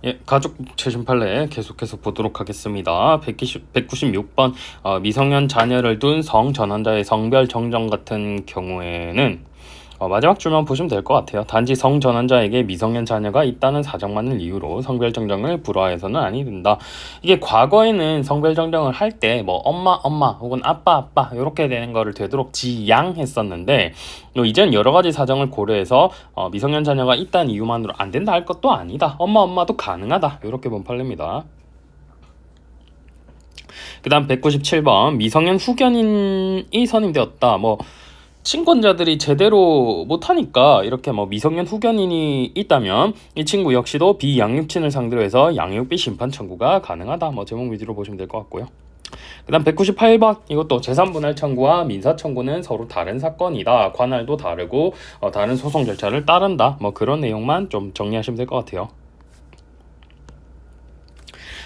예, 가족 최신 판례 계속해서 보도록 하겠습니다. 196번 미성년 자녀를 둔 성전환자의 성별 정정 같은 경우에는 마지막 줄만 보시면 될 것 같아요. 단지 성전환자에게 미성년 자녀가 있다는 사정만을 이유로 성별 정정을 불허해서는 아니 된다. 이게 과거에는 성별 정정을 할 때 뭐 엄마 혹은 아빠 이렇게 되는 거를 되도록 지양했었는데 이젠 여러 가지 사정을 고려해서 미성년 자녀가 있다는 이유만으로 안 된다 할 것도 아니다. 엄마도 가능하다. 이렇게 본 판례입니다. 그 다음 197번 미성년 후견인이 선임되었다. 친권자들이 제대로 못하니까 이렇게 미성년 후견인이 있다면 이 친구 역시도 비양육친을 상대로 해서 양육비 심판 청구가 가능하다. 제목 위주로 보시면 될 것 같고요. 그 다음 198번 이것도 재산분할 청구와 민사 청구는 서로 다른 사건이다. 관할도 다르고 다른 소송 절차를 따른다. 그런 내용만 좀 정리하시면 될 것 같아요.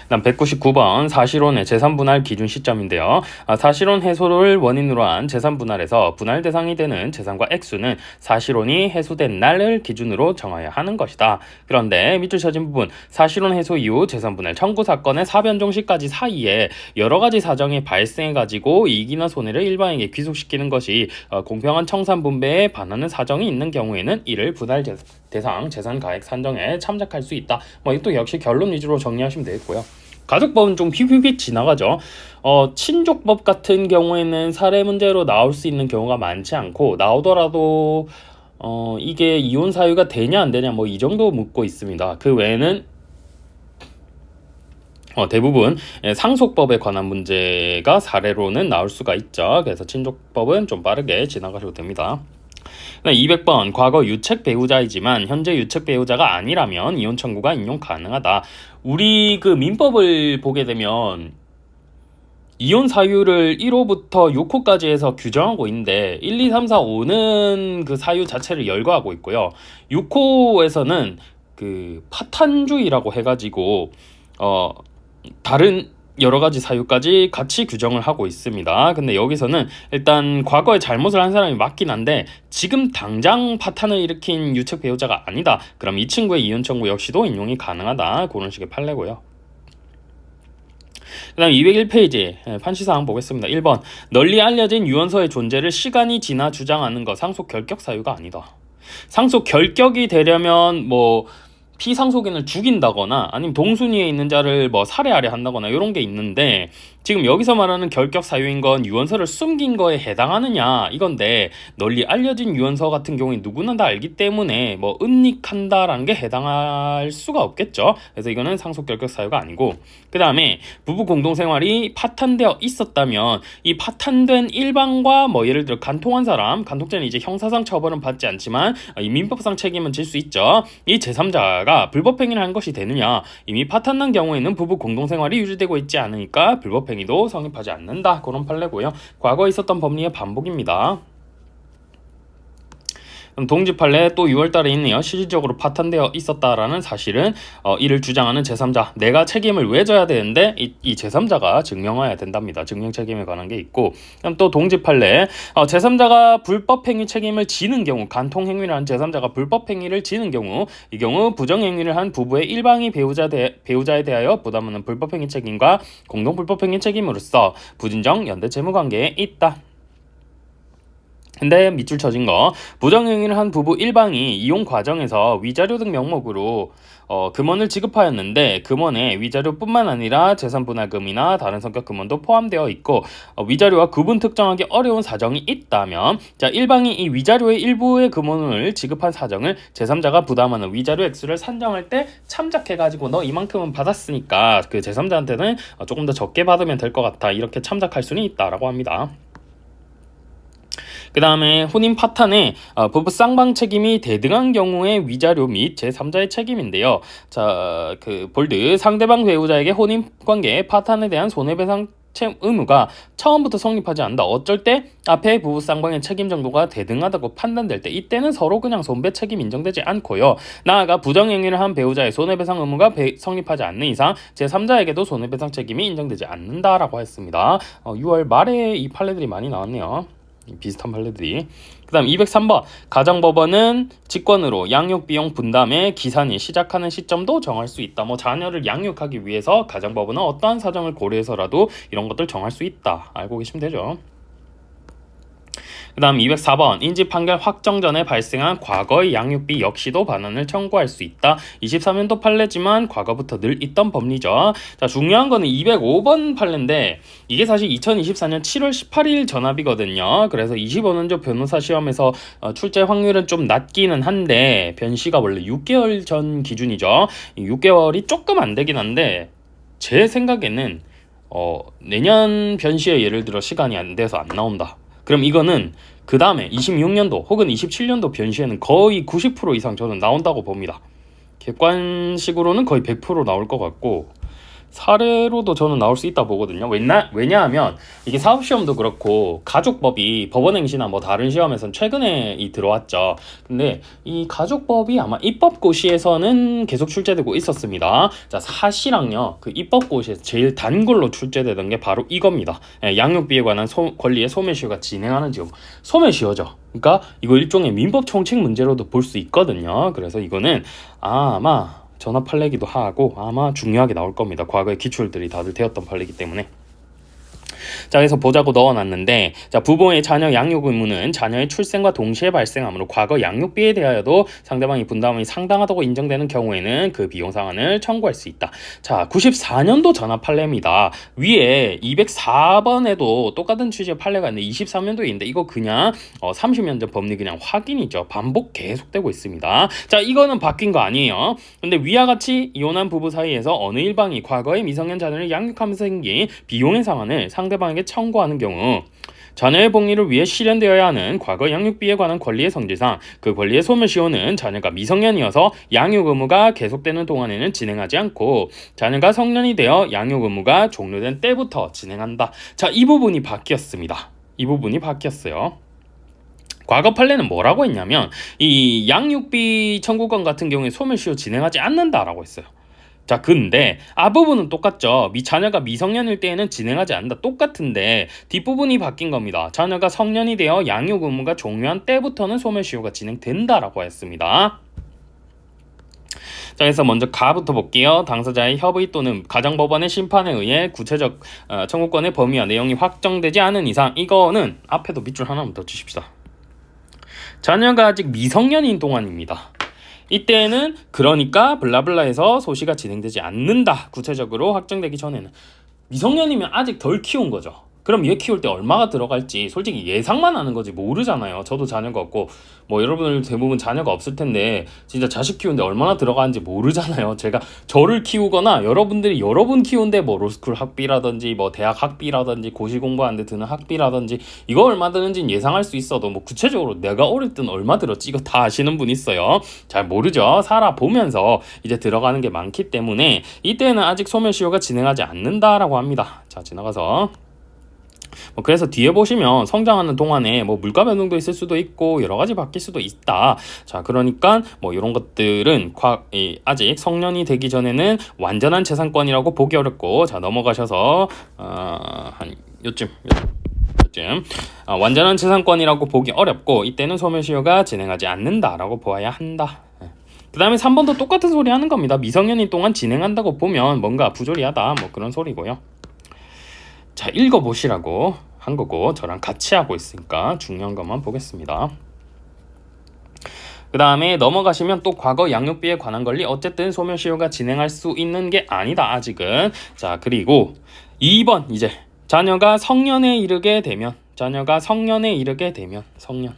다음 199번 사실혼의 재산분할 기준 시점인데요. 사실혼 해소를 원인으로 한 재산분할에서 분할 대상이 되는 재산과 액수는 사실혼이 해소된 날을 기준으로 정하여야 하는 것이다. 그런데 밑줄 쳐진 부분 사실혼 해소 이후 재산분할 청구 사건의 사변종 시까지 사이에 여러 가지 사정이 발생해가지고 이익이나 손해를 일반에게 귀속시키는 것이 공평한 청산 분배에 반하는 사정이 있는 경우에는 이를 분할 대상 재산가액 산정에 참작할 수 있다. 이것도 역시 결론 위주로 정리하시면 되겠고요. 가족법은 좀 휙휙 지나가죠. 친족법 같은 경우에는 사례 문제로 나올 수 있는 경우가 많지 않고 나오더라도 이게 이혼 사유가 되냐 안 되냐 이 정도 묻고 있습니다. 그 외에는 대부분 상속법에 관한 문제가 사례로는 나올 수가 있죠. 그래서 친족법은 좀 빠르게 지나가셔도 됩니다. 200번 과거 유책 배우자이지만 현재 유책 배우자가 아니라면 이혼 청구가 인용 가능하다. 우리 그 민법을 보게 되면 이혼 사유를 1호부터 6호까지 해서 규정하고 있는데 1, 2, 3, 4, 5는 그 사유 자체를 열거하고 있고요. 6호에서는 그 파탄주의라고 해가지고 다른 여러 가지 사유까지 같이 규정을 하고 있습니다. 근데 여기서는 일단 과거에 잘못을 한 사람이 맞긴 한데 지금 당장 파탄을 일으킨 유책 배우자가 아니다. 그럼 이 친구의 이혼 청구 역시도 인용이 가능하다. 그런 식의 판례고요. 그 다음 201페이지 판시사항 보겠습니다. 1번 널리 알려진 유언서의 존재를 시간이 지나 주장하는 것 상속 결격 사유가 아니다. 상속 결격이 되려면 피상속인을 죽인다거나 아니면 동순위에 있는 자를 살해하려 한다거나 이런 게 있는데 지금 여기서 말하는 결격 사유인 건 유언서를 숨긴 거에 해당하느냐 이건데 널리 알려진 유언서 같은 경우에 누구나 다 알기 때문에 은닉한다라는 게 해당할 수가 없겠죠. 그래서 이거는 상속 결격 사유가 아니고 그 다음에 부부 공동생활이 파탄되어 있었다면 이 파탄된 일방과 예를 들어 간통한 사람 간통죄는 이제 형사상 처벌은 받지 않지만 이 민법상 책임은 질 수 있죠. 이 제3자가 불법행위를 한 것이 되느냐 이미 파탄난 경우에는 부부 공동생활이 유지되고 있지 않으니까 불법행위도 성립하지 않는다. 그런 판례고요. 과거에 있었던 법리의 반복입니다. 동지 판례 또 6월달에 있네요. 실질적으로 파탄되어 있었다라는 사실은 이를 주장하는 제3자 내가 책임을 왜 져야 되는데 이 제3자가 증명해야 된답니다. 증명 책임에 관한 게 있고 그럼 또 동지 판례 제3자가 불법행위 책임을 지는 경우 간통행위를 한 제3자가 불법행위를 지는 경우 이 경우 부정행위를 한 부부의 일방이 배우자에 대하여 부담하는 불법행위 책임과 공동불법행위 책임으로서 부진정 연대 채무관계에 있다. 근데 밑줄 쳐진 거 부정행위를 한 부부 일방이 이혼 과정에서 위자료 등 명목으로 금원을 지급하였는데 금원에 위자료뿐만 아니라 재산분할금이나 다른 성격 금원도 포함되어 있고 위자료와 구분 특정하기 어려운 사정이 있다면 자 일방이 이 위자료의 일부의 금원을 지급한 사정을 제3자가 부담하는 위자료 액수를 산정할 때 참작해가지고 너 이만큼은 받았으니까 그 제3자한테는 조금 더 적게 받으면 될 것 같아 이렇게 참작할 수는 있다라고 합니다. 그 다음에 혼인 파탄에 부부 쌍방 책임이 대등한 경우의 위자료 및 제3자의 책임인데요. 자, 볼드 상대방 배우자에게 혼인 관계 파탄에 대한 손해배상 의무가 처음부터 성립하지 않는다. 어쩔 때 앞에 부부 쌍방의 책임 정도가 대등하다고 판단될 때 이때는 서로 그냥 손배 책임 인정되지 않고요. 나아가 부정행위를 한 배우자의 손해배상 의무가 성립하지 않는 이상 제3자에게도 손해배상 책임이 인정되지 않는다라고 했습니다. 6월 말에 이 판례들이 많이 나왔네요. 비슷한 판례들이. 다음 203번 가정법원은 직권으로 양육비용 분담의 기산이 시작하는 시점도 정할 수 있다. 뭐 자녀를 양육하기 위해서 가정법원은 어떠한 사정을 고려해서라도 이런 것들 정할 수 있다. 알고 계시면 되죠. 그 다음 204번 인지 판결 확정 전에 발생한 과거의 양육비 역시도 반환을 청구할 수 있다. 23년도 판례지만 과거부터 늘 있던 법리죠. 자, 중요한 거는 205번 판례인데 이게 사실 2024년 7월 18일 전압이거든요. 그래서 25년조 변호사 시험에서 출제 확률은 좀 낮기는 한데 변시가 원래 6개월 전 기준이죠. 6개월이 조금 안 되긴 한데 제 생각에는 내년 변시에 예를 들어 시간이 안 돼서 안 나온다. 그럼 이거는 그 다음에 26년도 혹은 27년도 변시에는 거의 90% 이상 저는 나온다고 봅니다. 객관식으로는 거의 100% 나올 것 같고 사례로도 저는 나올 수 있다 보거든요. 왜냐하면 이게 사법시험도 그렇고 가족법이 법원행시나 뭐 다른 시험에선 최근에 들어왔죠. 근데 이 가족법이 아마 입법고시에서는 계속 출제되고 있었습니다. 자, 사실랑요 그 입법고시에서 제일 단골로 출제되던 게 바로 이겁니다. 양육비에 관한 권리의 소멸시효가 진행하는 지금 소멸시효죠. 그러니까 이거 일종의 민법 총칙 문제로도 볼 수 있거든요. 그래서 이거는 아마 전압 판례기도 하고 아마 중요하게 나올 겁니다. 과거의 기출들이 다들 되었던 판례이기 때문에. 자, 그래서 보자고 넣어놨는데, 자, 부모의 자녀 양육 의무는 자녀의 출생과 동시에 발생하므로 과거 양육비에 대하여도 상대방이 분담이 상당하다고 인정되는 경우에는 그 비용 상환을 청구할 수 있다. 자, 94년도 전압 판례입니다. 위에 204번에도 똑같은 취지의 판례가 있는데 23년도인데 이거 그냥 30년 전 법리 그냥 확인이죠. 반복 계속되고 있습니다. 자, 이거는 바뀐 거 아니에요. 근데 위와 같이 이혼한 부부 사이에서 어느 일방이 과거의 미성년 자녀를 양육하면서 생긴 비용의 상환을 상대방에게 청구하는 경우 자녀의 복리를 위해 실현되어야 하는 과거 양육비에 관한 권리의 성질상 그 권리의 소멸시효는 자녀가 미성년이어서 양육 의무가 계속되는 동안에는 진행하지 않고 자녀가 성년이 되어 양육 의무가 종료된 때부터 진행한다. 자, 이 부분이 바뀌었습니다. 이 부분이 바뀌었어요. 과거 판례는 뭐라고 했냐면 이 양육비 청구권 같은 경우에 소멸시효 진행하지 않는다라고 했어요. 자, 근데 앞부분은 똑같죠. 자녀가 미성년일 때에는 진행하지 않는다. 똑같은데 뒷부분이 바뀐 겁니다. 자녀가 성년이 되어 양육 의무가 종료한 때부터는 소멸시효가 진행된다라고 했습니다. 자, 그래서 먼저 가부터 볼게요. 당사자의 협의 또는 가정법원의 심판에 의해 구체적 청구권의 범위와 내용이 확정되지 않은 이상 이거는 앞에도 밑줄 하나만 더 주십시다. 자녀가 아직 미성년인 동안입니다. 이때는 그러니까 블라블라해서 소시가 진행되지 않는다. 구체적으로 확정되기 전에는 미성년이면 아직 덜 키운 거죠. 그럼 얘 키울 때 얼마가 들어갈지 솔직히 예상만 하는 거지 모르잖아요. 저도 자녀가 없고 뭐 여러분들 대부분 자녀가 없을 텐데 진짜 자식 키우는데 얼마나 들어가는지 모르잖아요. 제가 저를 키우거나 여러분들이 여러분 키우는데 뭐 로스쿨 학비라든지 뭐 대학 학비라든지 고시 공부하는데 드는 학비라든지 이거 얼마 드는지는 예상할 수 있어도 뭐 구체적으로 내가 어릴 때는 얼마 들었지 이거 다 아시는 분 있어요. 잘 모르죠. 살아보면서 이제 들어가는 게 많기 때문에 이때는 아직 소멸시효가 진행하지 않는다라고 합니다. 자, 지나가서 그래서 뒤에 보시면 성장하는 동안에 뭐 물가 변동도 있을 수도 있고 여러 가지 바뀔 수도 있다. 자, 그러니까 뭐 이런 것들은 아직 성년이 되기 전에는 완전한 재산권이라고 보기 어렵고 자, 넘어가셔서 한 요쯤 완전한 재산권이라고 보기 어렵고 이때는 소멸시효가 진행하지 않는다라고 보아야 한다. 그 다음에 3번도 똑같은 소리 하는 겁니다. 미성년인 동안 진행한다고 보면 뭔가 부조리하다 뭐 그런 소리고요. 자, 읽어보시라고 한 거고 저랑 같이 하고 있으니까 중요한 것만 보겠습니다. 그 다음에 넘어가시면 또 과거 양육비에 관한 권리 어쨌든 소멸시효가 진행할 수 있는 게 아니다 아직은. 자, 그리고 2번 이제 자녀가 성년에 이르게 되면 성년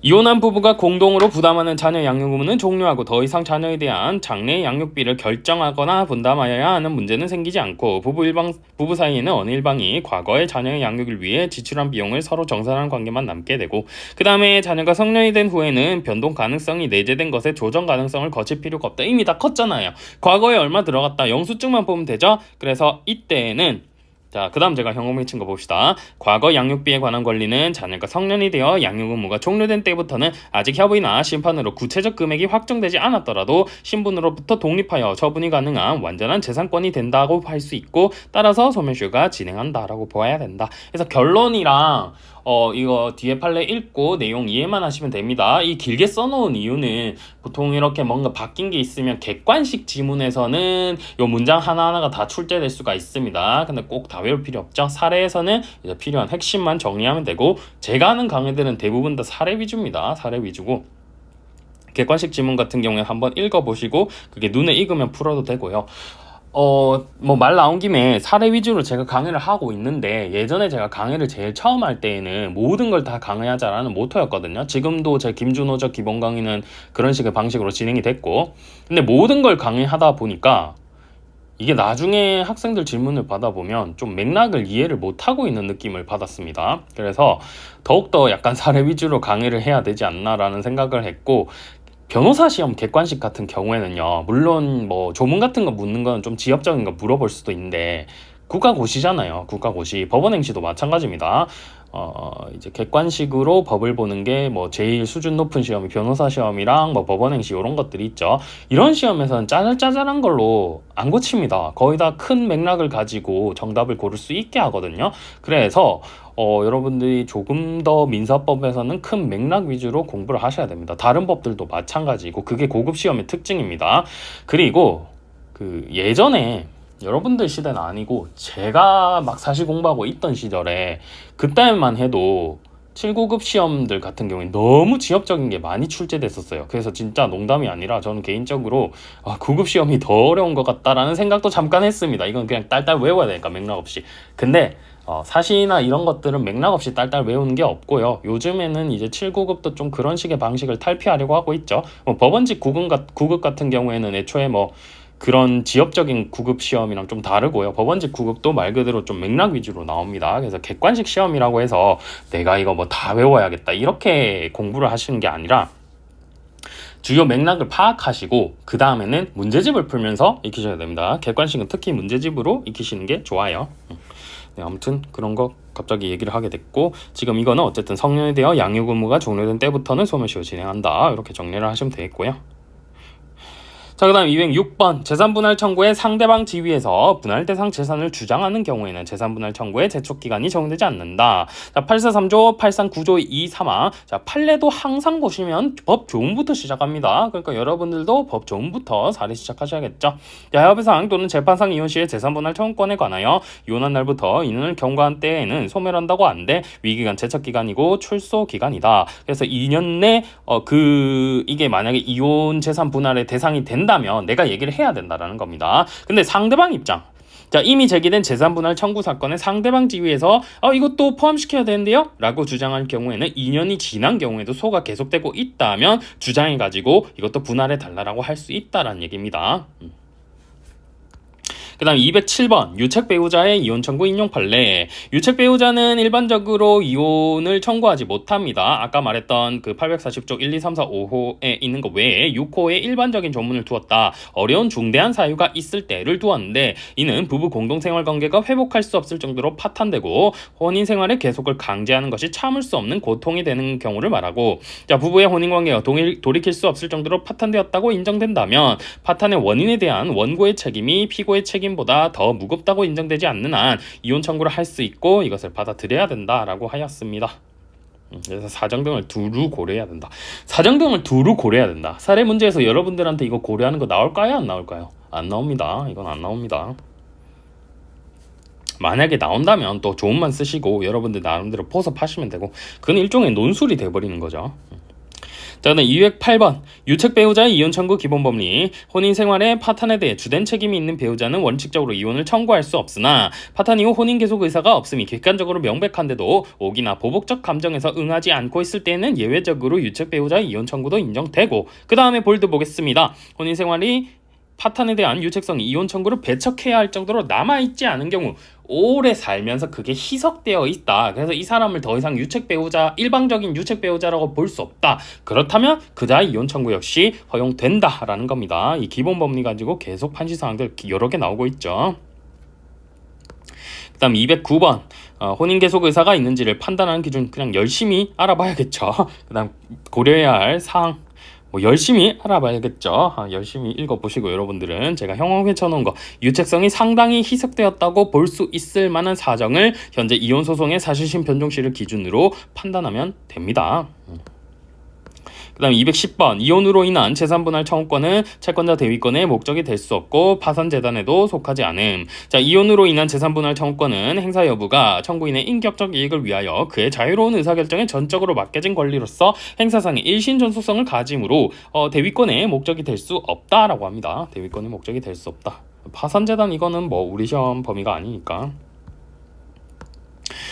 이혼한 부부가 공동으로 부담하는 자녀 양육 의무는 종료하고 더 이상 자녀에 대한 장래 양육비를 결정하거나 분담하여야 하는 문제는 생기지 않고 부부 사이에는 어느 일방이 과거의 자녀의 양육을 위해 지출한 비용을 서로 정산하는 관계만 남게 되고 그 다음에 자녀가 성년이 된 후에는 변동 가능성이 내재된 것에 조정 가능성을 거칠 필요가 없다. 이미 다 컸잖아요. 과거에 얼마 들어갔다 영수증만 보면 되죠. 그래서 이때는 자, 그 다음 제가 현금 친 거 봅시다. 과거 양육비에 관한 권리는 자녀가 성년이 되어 양육 의무가 종료된 때부터는 아직 협의나 심판으로 구체적 금액이 확정되지 않았더라도 신분으로부터 독립하여 처분이 가능한 완전한 재산권이 된다고 할 수 있고, 따라서 소멸시효가 진행한다라고 보아야 된다. 그래서 결론이랑 이거 뒤에 판례 읽고 내용 이해만 하시면 됩니다. 이 길게 써놓은 이유는 보통 이렇게 뭔가 바뀐 게 있으면 객관식 지문에서는 이 문장 하나하나가 다 출제될 수가 있습니다. 근데 꼭 다 외울 필요 없죠. 사례에서는 이제 필요한 핵심만 정리하면 되고, 제가 하는 강의들은 대부분 다 사례 위주입니다. 사례 위주고, 객관식 지문 같은 경우에 한번 읽어보시고 그게 눈에 익으면 풀어도 되고요. 뭐 말 나온 김에 사례 위주로 제가 강의를 하고 있는데, 예전에 제가 강의를 제일 처음 할 때에는 모든 걸 다 강의하자라는 모토였거든요. 지금도 제 김준호적 기본 강의는 그런 식의 방식으로 진행이 됐고, 근데 모든 걸 강의하다 보니까 이게 나중에 학생들 질문을 받아보면 좀 맥락을 이해를 못하고 있는 느낌을 받았습니다. 그래서 더욱더 약간 사례 위주로 강의를 해야 되지 않나라는 생각을 했고, 변호사 시험 객관식 같은 경우에는요, 물론 뭐 조문 같은 거 묻는 건 좀 지엽적인 거 물어볼 수도 있는데, 국가고시잖아요. 국가고시. 법원행시도 마찬가지입니다. 이제 객관식으로 법을 보는 게 뭐 제일 수준 높은 시험이 변호사 시험이랑 뭐 법원행시 이런 것들이 있죠. 이런 시험에서는 짜잘짜잘한 걸로 안 고칩니다. 거의 다 큰 맥락을 가지고 정답을 고를 수 있게 하거든요. 그래서 여러분들이 조금 더 민사법에서는 큰 맥락 위주로 공부를 하셔야 됩니다. 다른 법들도 마찬가지고, 그게 고급 시험의 특징입니다. 그리고 그 예전에 여러분들 시대는 아니고 제가 막 사실 공부하고 있던 시절에 그때만 해도 7구급 시험들 같은 경우에 너무 지엽적인 게 많이 출제됐었어요. 그래서 진짜 농담이 아니라 저는 개인적으로 9급 시험이 더 어려운 것 같다라는 생각도 잠깐 했습니다. 이건 그냥 딸딸 외워야 되니까 맥락 없이. 근데 사시나 이런 것들은 맥락 없이 딸딸 외우는 게 없고요. 요즘에는 이제 7구급도 좀 그런 식의 방식을 탈피하려고 하고 있죠. 법원직 9급 같은 경우에는 애초에 뭐 그런 지엽적인 구급 시험이랑 좀 다르고요. 법원직 구급도 말 그대로 좀 맥락 위주로 나옵니다. 그래서 객관식 시험이라고 해서 내가 이거 뭐 다 외워야겠다 이렇게 공부를 하시는 게 아니라, 주요 맥락을 파악하시고 그 다음에는 문제집을 풀면서 익히셔야 됩니다. 객관식은 특히 문제집으로 익히시는 게 좋아요. 네, 아무튼 그런 거 갑자기 얘기를 하게 됐고, 지금 이거는 어쨌든 성년이 되어 양육 의무가 종료된 때부터는 소멸시효 진행한다, 이렇게 정리를 하시면 되겠고요. 자, 그 다음 206번 재산분할 청구에 상대방 지위에서 분할 대상 재산을 주장하는 경우에는 재산분할 청구의 제촉기간이 적용되지 않는다. 자, 843조 839조 231. 자, 판례도 항상 보시면 법 조문부터 시작합니다. 그러니까 여러분들도 법 조문부터 사례 시작하셔야겠죠. 자, 협의상 또는 재판상 이혼 시의 재산분할 청구권에 관하여 이혼한 날부터 이혼을 경과한 때에는 소멸한다고 하는데, 위기간 제척기간이고 출소기간이다. 그래서 2년 내 이게 만약에 이혼 재산 분할의 대상이 된다면 내가 얘기를 해야 된다라는 겁니다. 근데 상대방 입장, 자, 이미 제기된 재산분할 청구 사건의 상대방 지위에서 이것도 포함시켜야 되는데요? 라고 주장할 경우에는 2년이 지난 경우에도 소가 계속되고 있다면 주장해가지고 이것도 분할해 달라고 할 수 있다라는 얘기입니다. 그 다음 207번 유책 배우자의 이혼 청구 인용 판례. 유책 배우자는 일반적으로 이혼을 청구하지 못합니다. 아까 말했던 그 840조 1, 2, 3, 4, 5호에 있는 것 외에 6호에 일반적인 조문을 두었다. 어려운 중대한 사유가 있을 때를 두었는데, 이는 부부 공동생활 관계가 회복할 수 없을 정도로 파탄되고 혼인 생활의 계속을 강제하는 것이 참을 수 없는 고통이 되는 경우를 말하고, 자, 부부의 혼인 관계가 돌이킬 수 없을 정도로 파탄되었다고 인정된다면 파탄의 원인에 대한 원고의 책임이 피고의 책임보다 더 무겁다고 인정되지 않는 한 이혼 청구를 할 수 있고 이것을 받아들여야 된다라고 하였습니다. 그래서 사정 등을 두루 고려해야 된다. 사정 등을 두루 고려해야 된다. 사례 문제에서 여러분들한테 이거 고려하는 거 나올까요? 안 나올까요? 안 나옵니다. 이건 안 나옵니다. 만약에 나온다면 또 조문만 쓰시고 여러분들 나름대로 포섭하시면 되고, 그건 일종의 논술이 돼버리는 거죠. 자, 그다음 208번 유책 배우자의 이혼 청구 기본 법리. 혼인 생활의 파탄에 대해 주된 책임이 있는 배우자는 원칙적으로 이혼을 청구할 수 없으나 파탄 이후 혼인 계속 의사가 없음이 객관적으로 명백한데도 오기나 보복적 감정에서 응하지 않고 있을 때는 예외적으로 유책 배우자의 이혼 청구도 인정되고, 그 다음에 볼드 보겠습니다. 혼인 생활이 파탄에 대한 유책성이 이혼 청구를 배척해야 할 정도로 남아있지 않은 경우, 오래 살면서 그게 희석되어 있다. 그래서 이 사람을 더 이상 유책 배우자, 일방적인 유책 배우자라고 볼 수 없다. 그렇다면 그자의 이혼 청구 역시 허용된다라는 겁니다. 이 기본 법리 가지고 계속 판시 사항들 여러 개 나오고 있죠. 그다음 209번 혼인 계속 의사가 있는지를 판단하는 기준 그냥 열심히 알아봐야겠죠. 그다음 고려해야 할 사항 뭐 열심히 알아봐야겠죠. 열심히 읽어보시고 여러분들은 제가 형광펜 쳐놓은 거 유책성이 상당히 희석되었다고 볼 수 있을 만한 사정을 현재 이혼 소송의 사실심 변종시를 기준으로 판단하면 됩니다. 그 다음 210번 이혼으로 인한 재산분할 청구권은 채권자 대위권의 목적이 될 수 없고 파산재단에도 속하지 않음. 자, 이혼으로 인한 재산분할 청구권은 행사 여부가 청구인의 인격적 이익을 위하여 그의 자유로운 의사결정에 전적으로 맡겨진 권리로서 행사상의 일신 전속성을 가지므로 대위권의 목적이 될 수 없다라고 합니다. 대위권의 목적이 될 수 없다. 파산재단 이거는 뭐 우리 시험 범위가 아니니까.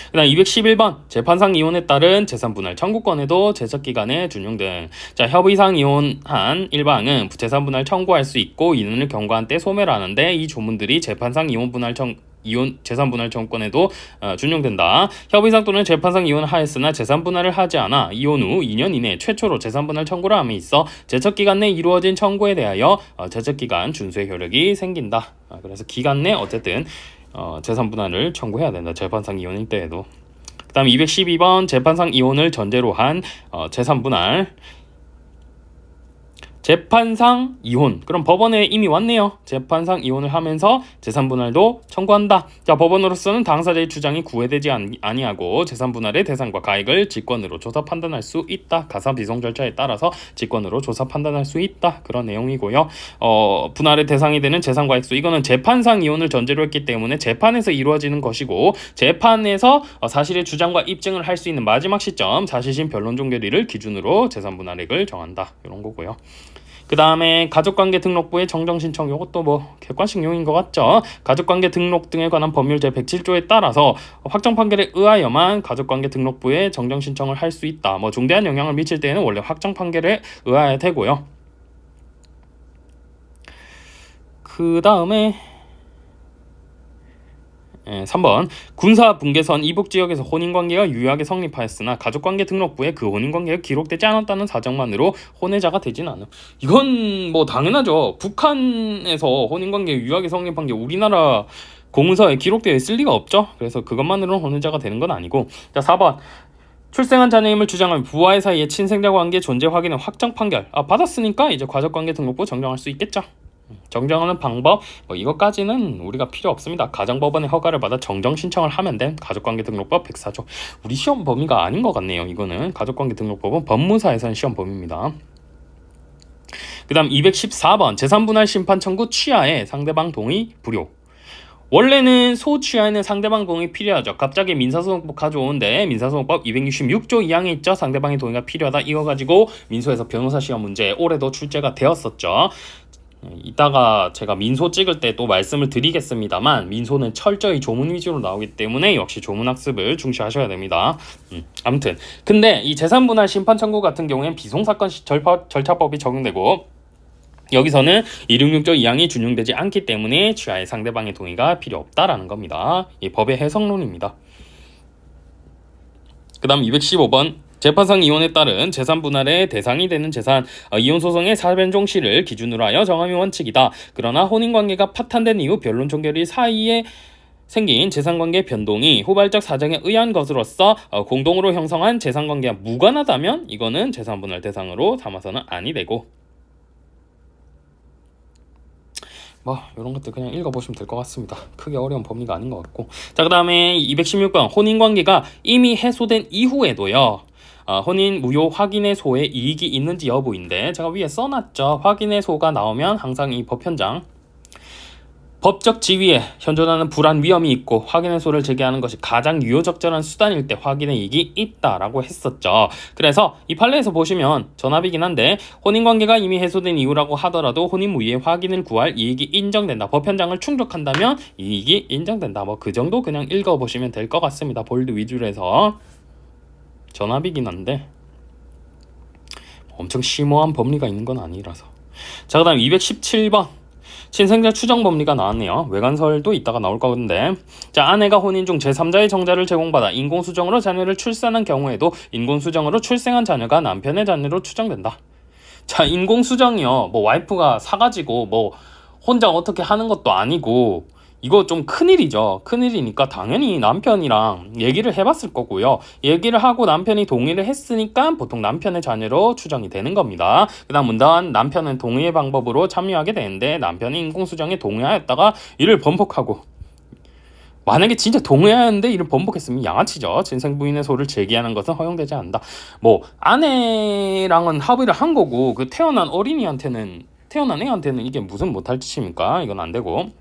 그 다음 211번 재판상 이혼에 따른 재산분할 청구권에도 제척기간의 준용 등. 자, 협의상 이혼한 일방은 재산분할 청구할 수 있고 이혼을 경고한 때 소멸 하는데 이 조문들이 재판상 이혼 재산분할 청구권에도 준용된다. 협의상 또는 재판상 이혼을 하였으나 재산분할을 하지 않아 이혼 후 2년 이내 최초로 재산분할 청구를 함에 있어 제척기간 내 이루어진 청구에 대하여 제척기간 준수의 효력이 생긴다. 그래서 기간 내 어쨌든 재산분할을 청구해야 된다. 재판상 이혼일 때에도. 그 다음 212번 재판상 이혼을 전제로 한 재산분할. 재판상 이혼. 그럼 법원에 이미 왔네요. 재판상 이혼을 하면서 재산분할도 청구한다. 자, 법원으로서는 당사자의 주장이 구애되지 아니하고 재산분할의 대상과 가액을 직권으로 조사 판단할 수 있다. 가사 비송 절차에 따라서 직권으로 조사 판단할 수 있다. 그런 내용이고요. 분할의 대상이 되는 재산과액수 이거는 재판상 이혼을 전제로 했기 때문에 재판에서 이루어지는 것이고 재판에서 사실의 주장과 입증을 할 수 있는 마지막 시점 사실심 변론 종결일을 기준으로 재산분할액을 정한다. 이런 거고요. 그 다음에 가족관계 등록부의 정정신청 이것도 뭐 객관식용인 것 같죠. 가족관계 등록 등에 관한 법률 제107조에 따라서 확정 판결에 의하여만 가족관계 등록부에 정정신청을 할 수 있다. 뭐 중대한 영향을 미칠 때에는 원래 확정 판결에 의하여야 되고요. 그 다음에 3번 군사분계선 이북지역에서 혼인관계가 유효하게 성립하였으나 가족관계 등록부에 그 혼인관계가 기록되지 않았다는 사정만으로 혼외자가 되진 않음. 이건 뭐 당연하죠. 북한에서 혼인관계 유효하게 성립한 게 우리나라 공문서에 기록되어 있을 리가 없죠. 그래서 그것만으로는 혼외자가 되는 건 아니고. 자, 4번 출생한 자녀임을 주장하면 부와의 사이에 친생자 관계 존재 확인의 확정 판결 받았으니까 이제 가족관계 등록부 정정할 수 있겠죠. 정정하는 방법 이것까지는 우리가 필요 없습니다. 가정법원의 허가를 받아 정정 신청을 하면 된 가족관계 등록법 104조. 우리 시험 범위가 아닌 것 같네요. 이거는 가족관계 등록법은 법무사에서는 시험 범위입니다. 그 다음 214번 재산분할 심판 청구 취하에 상대방 동의 불요. 원래는 소취하에는 상대방 동의 필요하죠. 갑자기 민사소송법 가져오는데 민사소송법 266조 2항에 있죠. 상대방의 동의가 필요하다. 이거 가지고 민소에서 변호사 시험 문제 올해도 출제가 되었었죠. 이따가 제가 민소 찍을 때 또 말씀을 드리겠습니다만 민소는 철저히 조문 위주로 나오기 때문에 역시 조문 학습을 중시하셔야 됩니다. 아무튼 근데 이 재산분할 심판 청구 같은 경우에는 비송사건 절차법이 적용되고 여기서는 266조 2항이 준용되지 않기 때문에 취하의 상대방의 동의가 필요 없다라는 겁니다. 이 법의 해석론입니다. 그 다음 215번 재판상 이혼에 따른 재산분할의 대상이 되는 재산 이혼 소송의 사변종시를 기준으로 하여 정함이 원칙이다. 그러나 혼인관계가 파탄된 이후 변론 종결일 사이에 생긴 재산관계 변동이 후발적 사정에 의한 것으로서 공동으로 형성한 재산관계와 무관하다면 이거는 재산분할 대상으로 삼아서는 아니 되고. 뭐 이런 것들 그냥 읽어보시면 될 것 같습니다. 크게 어려운 범위가 아닌 것 같고. 자, 그 다음에 216번 혼인관계가 이미 해소된 이후에도요. 혼인 무효 확인의 소에 이익이 있는지 여부인데 제가 위에 써놨죠. 확인의 소가 나오면 항상 이 법현장 법적 지위에 현존하는 불안 위험이 있고 확인의 소를 제기하는 것이 가장 유효적절한 수단일 때 확인의 이익이 있다라고 했었죠. 그래서 이 판례에서 보시면 전압이긴 한데 혼인관계가 이미 해소된 이유라고 하더라도 혼인 무효의 확인을 구할 이익이 인정된다. 법현장을 충족한다면 이익이 인정된다. 뭐 그 정도 그냥 읽어보시면 될 것 같습니다. 볼드 위주로 해서. 전압이긴 한데 엄청 심오한 법리가 있는 건 아니라서. 자, 그 다음 217번 친생자 추정 법리가 나왔네요. 외관설도 이따가 나올 건데. 자, 아내가 혼인 중 제3자의 정자를 제공받아 인공수정으로 자녀를 출산한 경우에도 인공수정으로 출생한 자녀가 남편의 자녀로 추정된다. 자, 인공수정이요. 뭐 와이프가 사가지고 뭐 혼자 어떻게 하는 것도 아니고 이거 좀 큰일이죠. 큰일이니까 당연히 남편이랑 얘기를 해봤을 거고요. 얘기를 하고 남편이 동의를 했으니까 보통 남편의 자녀로 추정이 되는 겁니다. 그 다음 문단 남편은 동의의 방법으로 참여하게 되는데 남편이 인공수정에 동의하였다가 이를 번복하고 만약에 진짜 동의하였는데 이를 번복했으면 양아치죠. 친생 부인의 소를 제기하는 것은 허용되지 않는다. 뭐 아내랑은 합의를 한 거고 그 태어난 애한테는 이게 무슨 못할 짓입니까? 이건 안 되고.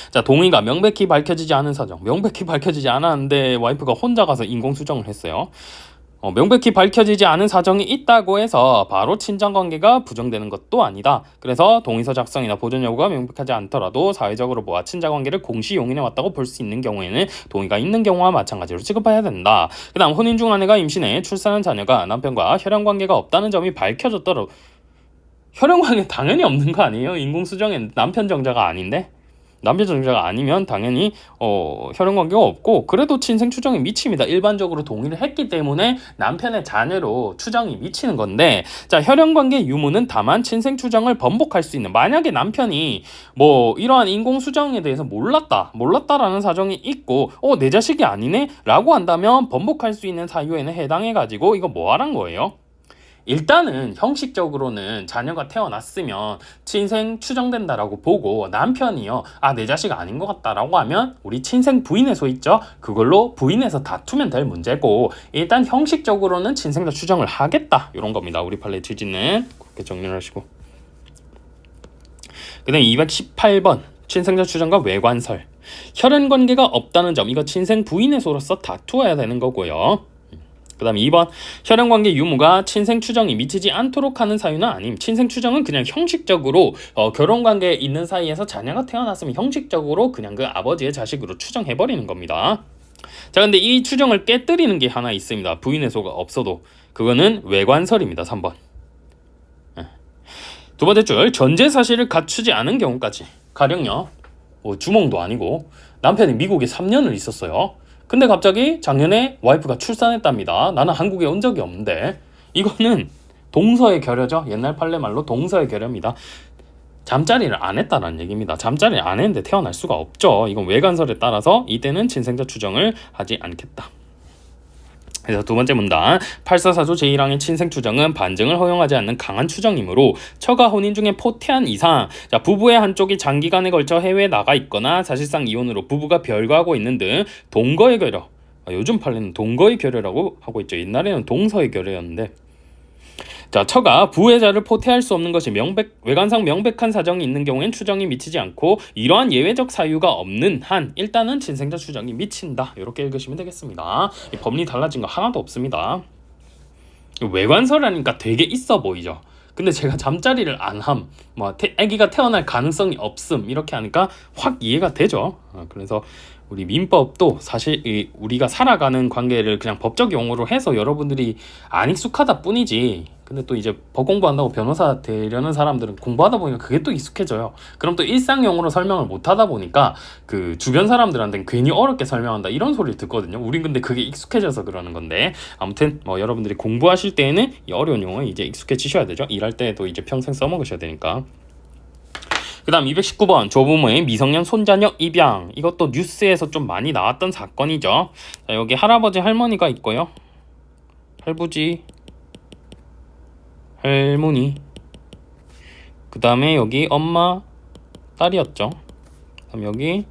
자, 동의가 명백히 밝혀지지 않은 사정. 명백히 밝혀지지 않았는데 와이프가 혼자 가서 인공수정을 했어요. 명백히 밝혀지지 않은 사정이 있다고 해서 바로 친정관계가 부정되는 것도 아니다. 그래서 동의서 작성이나 보존 여부가 명백하지 않더라도 사회적으로 보아 친자관계를 공시 용인해 왔다고 볼 수 있는 경우에는 동의가 있는 경우와 마찬가지로 취급해야 된다. 그 다음 혼인 중 아내가 임신해 출산한 자녀가 남편과 혈연관계가 없다는 점이 밝혀졌더라도 혈연관계 당연히 없는 거 아니에요? 인공수정엔 남편 정자가 아닌데? 남편 정자가 아니면 당연히 혈연관계가 없고 그래도 친생 추정이 미칩니다. 일반적으로 동의를 했기 때문에 남편의 자녀로 추정이 미치는 건데 자 혈연관계 유무는 다만 친생 추정을 번복할 수 있는 만약에 남편이 뭐 이러한 인공수정에 대해서 몰랐다라는 사정이 있고 내 자식이 아니네? 라고 한다면 번복할 수 있는 사유에는 해당해가지고 이거 뭐 하란 거예요? 일단은 형식적으로는 자녀가 태어났으면 친생 추정된다라고 보고 남편이요 내 자식 아닌 것 같다라고 하면 우리 친생 부인의 소 있죠 그걸로 부인해서 다투면 될 문제고 일단 형식적으로는 친생자 추정을 하겠다 이런 겁니다. 우리 판례 취지는 그렇게 정리를 하시고 그 다음 218번 친생자 추정과 외관설 혈연관계가 없다는 점 이거 친생 부인의 소로서 다투어야 되는 거고요. 그 다음 2번 혈연관계 유무가 친생 추정이 미치지 않도록 하는 사유는 아님. 친생 추정은 그냥 형식적으로 결혼관계에 있는 사이에서 자녀가 태어났으면 형식적으로 그냥 그 아버지의 자식으로 추정해버리는 겁니다. 자 근데 이 추정을 깨뜨리는 게 하나 있습니다. 부인의 소가 없어도 그거는 외관설입니다. 3번 두 번째 줄 전제 사실을 갖추지 않은 경우까지 가령요 주몽도 아니고 남편이 미국에 3년을 있었어요. 근데 갑자기 작년에 와이프가 출산했답니다. 나는 한국에 온 적이 없는데 이거는 동서의 결여죠. 옛날 판례 말로 동서의 결여입니다. 잠자리를 안 했다는 얘기입니다. 잠자리를 안 했는데 태어날 수가 없죠. 이건 외관설에 따라서 이때는 친생자 추정을 하지 않겠다. 그래서 두 번째 문단 844조 제1항의 친생 추정은 반증을 허용하지 않는 강한 추정이므로 처가 혼인 중에 포태한 이상 부부의 한쪽이 장기간에 걸쳐 해외에 나가 있거나 사실상 이혼으로 부부가 별거하고 있는 등 동거의 결여 요즘 판례는 동거의 결여라고 하고 있죠. 옛날에는 동서의 결여였는데 자, 처가 부혜자를 포태할 수 없는 것이 외관상 명백한 사정이 있는 경우엔 추정이 미치지 않고 이러한 예외적 사유가 없는 한 일단은 친생자 추정이 미친다. 이렇게 읽으시면 되겠습니다. 이 법리 달라진 거 하나도 없습니다. 외관설하니까 되게 있어 보이죠. 근데 제가 잠자리를 안 함, 아기가 태어날 가능성이 없음 이렇게 하니까 확 이해가 되죠. 그래서 우리 민법도 사실 우리가 살아가는 관계를 그냥 법적 용어로 해서 여러분들이 안 익숙하다 뿐이지 근데 또 이제 법 공부한다고 변호사 되려는 사람들은 공부하다 보니까 그게 또 익숙해져요. 그럼 또 일상용어로 설명을 못 하다 보니까 그 주변 사람들한테는 괜히 어렵게 설명한다 이런 소리를 듣거든요. 우린 근데 그게 익숙해져서 그러는 건데 아무튼 여러분들이 공부하실 때에는 이 어려운 용어 이제 익숙해지셔야 되죠. 일할 때도 이제 평생 써먹으셔야 되니까. 그 다음 219번 조부모의 미성년 손자녀 입양 이것도 뉴스에서 좀 많이 나왔던 사건이죠. 자, 여기 할아버지 할머니가 있고요. 할부지 할머니 그 다음에 여기 엄마 딸이었죠. 그다음 여기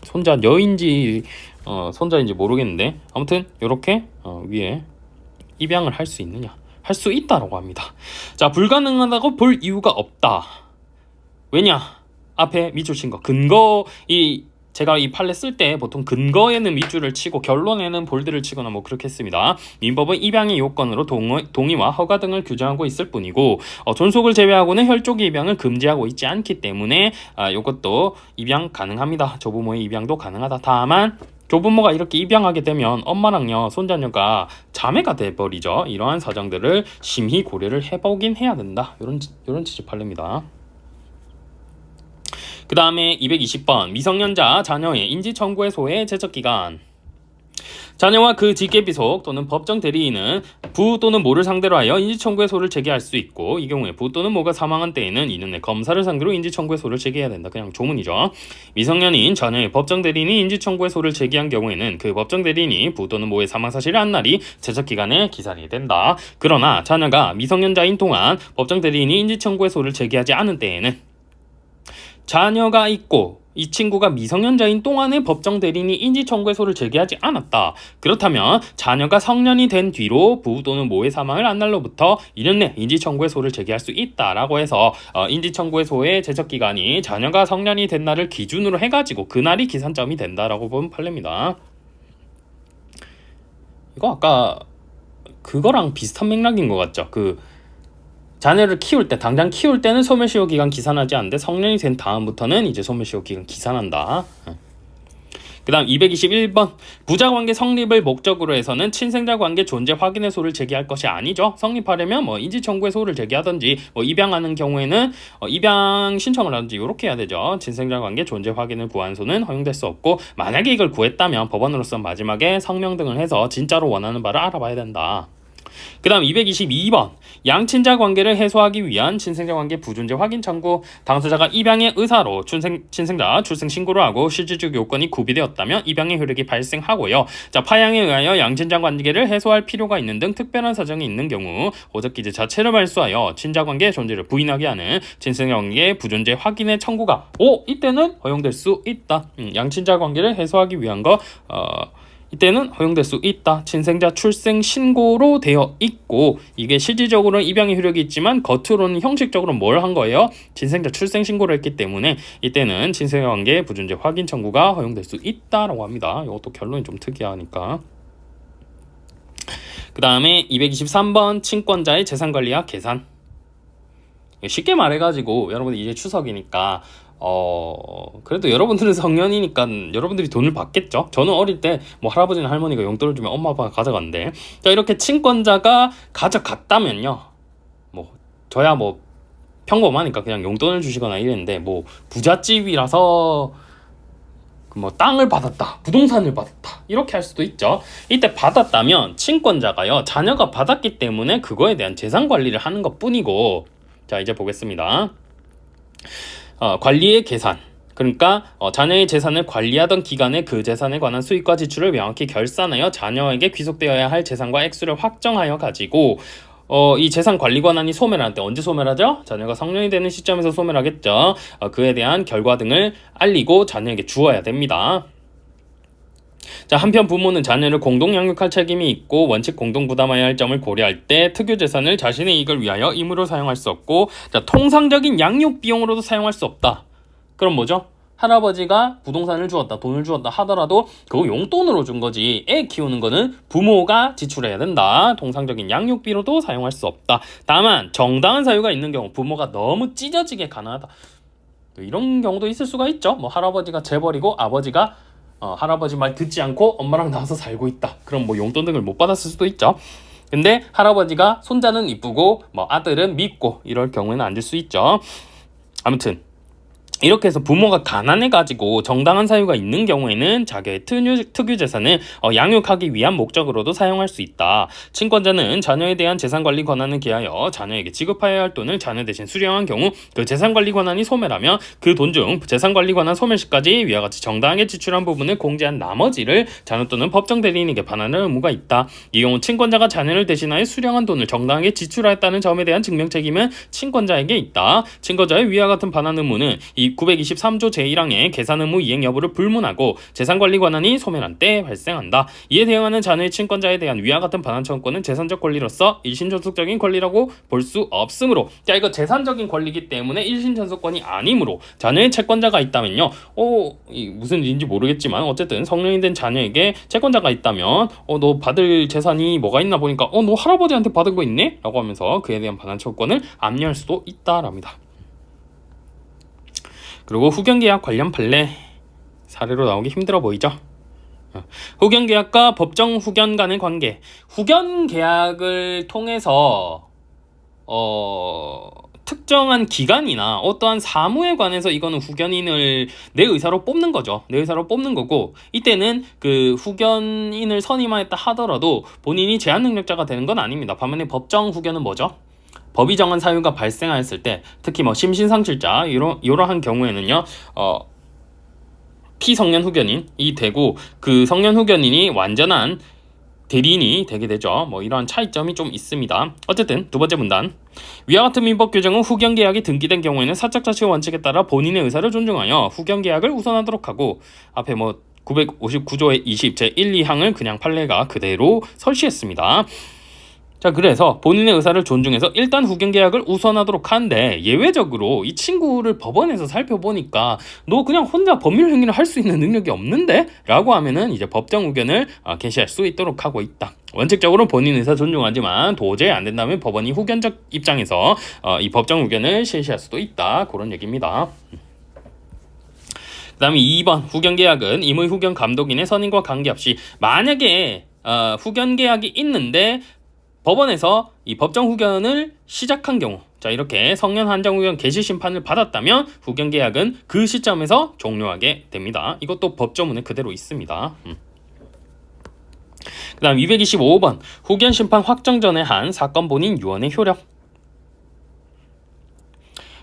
손자녀인지 손자인지 모르겠는데 아무튼 이렇게 위에 입양을 할 수 있느냐 할 수 있다라고 합니다. 자 불가능하다고 볼 이유가 없다. 왜냐 앞에 밑줄 친 거 근거 제가 이 판례 쓸 때 보통 근거에는 밑줄을 치고 결론에는 볼드를 치거나 뭐 그렇게 했습니다. 민법은 입양의 요건으로 동의와 허가 등을 규정하고 있을 뿐이고 존속을 제외하고는 혈족의 입양을 금지하고 있지 않기 때문에 이것도 입양 가능합니다. 조부모의 입양도 가능하다. 다만 조부모가 이렇게 입양하게 되면 엄마랑요 손자녀가 자매가 돼버리죠. 이러한 사정들을 심히 고려를 해보긴 해야 된다. 이런 취지 판례입니다. 그 다음에 220번 미성년자 자녀의 인지청구의 소외 제척기간 자녀와 그 직계비속 또는 법정 대리인은 부 또는 모를 상대로 하여 인지청구의 소를 제기할 수 있고, 이 경우에 부 또는 모가 사망한 때에는 이는 내 검사를 상대로 인지청구의 소를 제기해야 된다. 그냥 조문이죠. 미성년인 자녀의 법정 대리인이 인지청구의 소를 제기한 경우에는 그 법정 대리인이 부 또는 모의 사망 사실을 한 날이 제적기간에 기산이 된다. 그러나 자녀가 미성년자인 동안 법정 대리인이 인지청구의 소를 제기하지 않은 때에는 자녀가 있고 이 친구가 미성년자인 동안에 법정 대리인이 인지청구의 소를 제기하지 않았다. 그렇다면 자녀가 성년이 된 뒤로 부 또는 모의 사망을 한 날로부터 2년 내 인지청구의 소를 제기할 수 있다라고 해서 인지청구의 소의 제적기간이 자녀가 성년이 된 날을 기준으로 해가지고 그날이 기산점이 된다라고 보면 판례입니다. 이거 아까 그거랑 비슷한 맥락인 것 같죠? 자녀를 키울 때, 당장 키울 때는 소멸시효 기간 기산하지 않는데 성년이 된 다음부터는 이제 소멸시효 기간 기산한다. 그 다음 221번 부자관계 성립을 목적으로 해서는 친생자 관계 존재 확인의 소를 제기할 것이 아니죠. 성립하려면 인지청구의 소를 제기하든지 입양하는 경우에는 입양 신청을 하든지 이렇게 해야 되죠. 친생자 관계 존재 확인을 구한 소는 허용될 수 없고, 만약에 이걸 구했다면 법원으로서 마지막에 성명 등을 해서 진짜로 원하는 바를 알아봐야 된다. 그 다음 222번 양친자 관계를 해소하기 위한 친생자 관계 부존재 확인 청구. 당사자가 입양의 의사로 친생자 출생 신고를 하고 실질적 요건이 구비되었다면 입양의 효력이 발생하고요. 파양에 의하여 양친자 관계를 해소할 필요가 있는 등 특별한 사정이 있는 경우 호적기재 자체를 발수하여 친자 관계의 존재를 부인하게 하는 친생자 관계 부존재 확인의 청구가 이때는 허용될 수 있다. 양친자 관계를 해소하기 위한 거 이때는 허용될 수 있다. 친생자 출생 신고로 되어 있고, 이게 실질적으로는 입양의 효력이 있지만 겉으로는 형식적으로 뭘 한 거예요? 친생자 출생 신고를 했기 때문에 이때는 친생자 관계 부존재 확인 청구가 허용될 수 있다라고 합니다. 이것도 결론이 좀 특이하니까. 그 다음에 223번 친권자의 재산관리와 계산. 쉽게 말해가지고 여러분 이제 추석이니까 그래도 여러분들은 성년이니까 여러분들이 돈을 받겠죠. 저는 어릴 때 할아버지나 할머니가 용돈을 주면 엄마 아빠가 가져간대. 자, 이렇게 친권자가 가져갔다면요, 저야 평범하니까 그냥 용돈을 주시거나 이랬는데, 부잣집이라서 땅을 받았다, 부동산을 받았다, 이렇게 할 수도 있죠. 이때 받았다면 친권자가요, 자녀가 받았기 때문에 그거에 대한 재산 관리를 하는 것 뿐이고, 자, 이제 보겠습니다. 관리의 계산. 그러니까 자녀의 재산을 관리하던 기간에 그 재산에 관한 수익과 지출을 명확히 결산하여 자녀에게 귀속되어야 할 재산과 액수를 확정하여 가지고 이 재산 관리 권한이 소멸할 때, 언제 소멸하죠? 자녀가 성년이 되는 시점에서 소멸하겠죠. 그에 대한 결과 등을 알리고 자녀에게 주어야 됩니다. 자, 한편 부모는 자녀를 공동 양육할 책임이 있고 원칙 공동 부담해야 할 점을 고려할 때 특유 재산을 자신의 이익을 위하여 임의로 사용할 수 없고, 자, 통상적인 양육 비용으로도 사용할 수 없다. 그럼 뭐죠? 할아버지가 부동산을 주었다, 돈을 주었다 하더라도 그거 용돈으로 준 거지, 애 키우는 거는 부모가 지출해야 된다. 통상적인 양육비로도 사용할 수 없다. 다만 정당한 사유가 있는 경우, 부모가 너무 찢어지게 가난하다, 이런 경우도 있을 수가 있죠. 할아버지가 재벌이고 아버지가 할아버지 말 듣지 않고 엄마랑 나와서 살고 있다. 그럼 용돈 등을 못 받았을 수도 있죠. 근데 할아버지가 손자는 이쁘고 아들은 밉고 이럴 경우에는 안 줄 수 있죠. 아무튼 이렇게 해서 부모가 가난해가지고 정당한 사유가 있는 경우에는 자기의 특유 재산을 양육하기 위한 목적으로도 사용할 수 있다. 친권자는 자녀에 대한 재산관리 권한을 기하여 자녀에게 지급해야 할 돈을 자녀 대신 수령한 경우 그 재산관리 권한이 소멸하면 그 돈 중 재산관리 권한 소멸 시까지 위와 같이 정당하게 지출한 부분을 공제한 나머지를 자녀 또는 법정 대리인에게 반환할 의무가 있다. 이 경우 친권자가 자녀를 대신하여 수령한 돈을 정당하게 지출하였다는 점에 대한 증명 책임은 친권자에게 있다. 친권자의 위와 같은 반환 의무는 이 923조 제1항의 계산 의무 이행 여부를 불문하고 재산관리 권한이 소멸한 때 발생한다. 이에 대응하는 자녀의 친권자에 대한 위와 같은 반환 청구권은 재산적 권리로서 일신전속적인 권리라고 볼 수 없으므로, 자, 이거 재산적인 권리이기 때문에 일신전속권이 아니므로 자녀의 채권자가 있다면요, 무슨 일인지 모르겠지만 어쨌든 성년이 된 자녀에게 채권자가 있다면 너 받을 재산이 뭐가 있나 보니까 너 할아버지한테 받은 거 있네? 라고 하면서 그에 대한 반환 청구권을 압류할 수도 있다랍니다. 그리고 후견계약 관련 판례 사례로 나오기 힘들어 보이죠? 후견계약과 법정 후견 간의 관계. 후견계약을 통해서 특정한 기간이나 어떠한 사무에 관해서 이거는 후견인을 내 의사로 뽑는 거죠. 내 의사로 뽑는 거고, 이때는 그 후견인을 선임하였다 하더라도 본인이 제한 능력자가 되는 건 아닙니다. 반면에 법정 후견은 뭐죠? 법이 정한 사유가 발생하였을 때, 특히 뭐 심신상실자 이러한 경우에는요, 피성년 후견인이 되고, 그 성년 후견인이 완전한 대리인이 되게 되죠. 뭐 이러한 차이점이 좀 있습니다. 어쨌든 두 번째 문단, 위와 같은 민법 규정은 후견 계약이 등기된 경우에는 사적 자치 원칙에 따라 본인의 의사를 존중하여 후견 계약을 우선하도록 하고, 앞에 뭐 959조의 20 제 1, 2항을 그냥 판례가 그대로 설치했습니다. 자, 그래서 본인의 의사를 존중해서 일단 후견 계약을 우선하도록 하는데, 예외적으로 이 친구를 법원에서 살펴보니까 너 그냥 혼자 법률 행위를 할 수 있는 능력이 없는데? 라고 하면은 이제 법정 후견을 개시할 수 있도록 하고 있다. 원칙적으로 본인 의사 존중하지만 도저히 안 된다면 법원이 후견적 입장에서 이 법정 후견을 실시할 수도 있다. 그런 얘기입니다. 그 다음에 2번, 후견 계약은 임의 후견 감독인의 선임과 관계없이 만약에 후견 계약이 있는데 법원에서 이 법정 후견을 시작한 경우, 자, 이렇게 성년 한정 후견 개시 심판을 받았다면 후견 계약은 그 시점에서 종료하게 됩니다. 이것도 법조문에 그대로 있습니다. 그 다음 225번, 후견 심판 확정 전에 한 사건 본인 유언의 효력.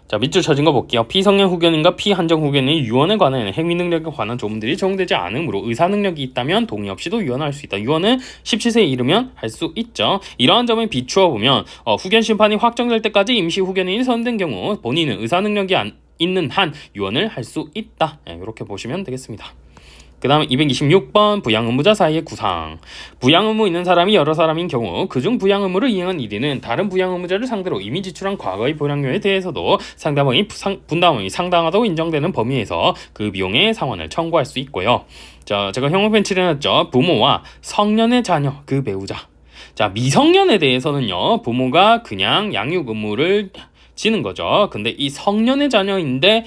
자, 밑줄 쳐진 거 볼게요. 피성년 후견인과 피한정 후견인의 유언에 관한 행위 능력에 관한 조문들이 적용되지 않으므로 의사 능력이 있다면 동의 없이도 유언할 수 있다. 유언은 17세에 이르면 할 수 있죠. 이러한 점을 비추어 보면 후견 심판이 확정될 때까지 임시 후견인이 선된 경우 본인은 의사 능력이 있는 한 유언을 할 수 있다. 이렇게 보시면 되겠습니다. 그 다음 226번, 부양 의무자 사이의 구상. 부양 의무 있는 사람이 여러 사람인 경우 그중 부양 의무를 이행한 1인은 다른 부양 의무자를 상대로 이미 지출한 과거의 보량료에 대해서도 상담원이 분담이 상당하다고 인정되는 범위에서 그 비용의 상환을 청구할 수 있고요. 자, 제가 형용편 칠해놨죠. 부모와 성년의 자녀, 그 배우자. 자, 미성년에 대해서는요, 부모가 그냥 양육 의무를 지는 거죠. 근데 이 성년의 자녀인데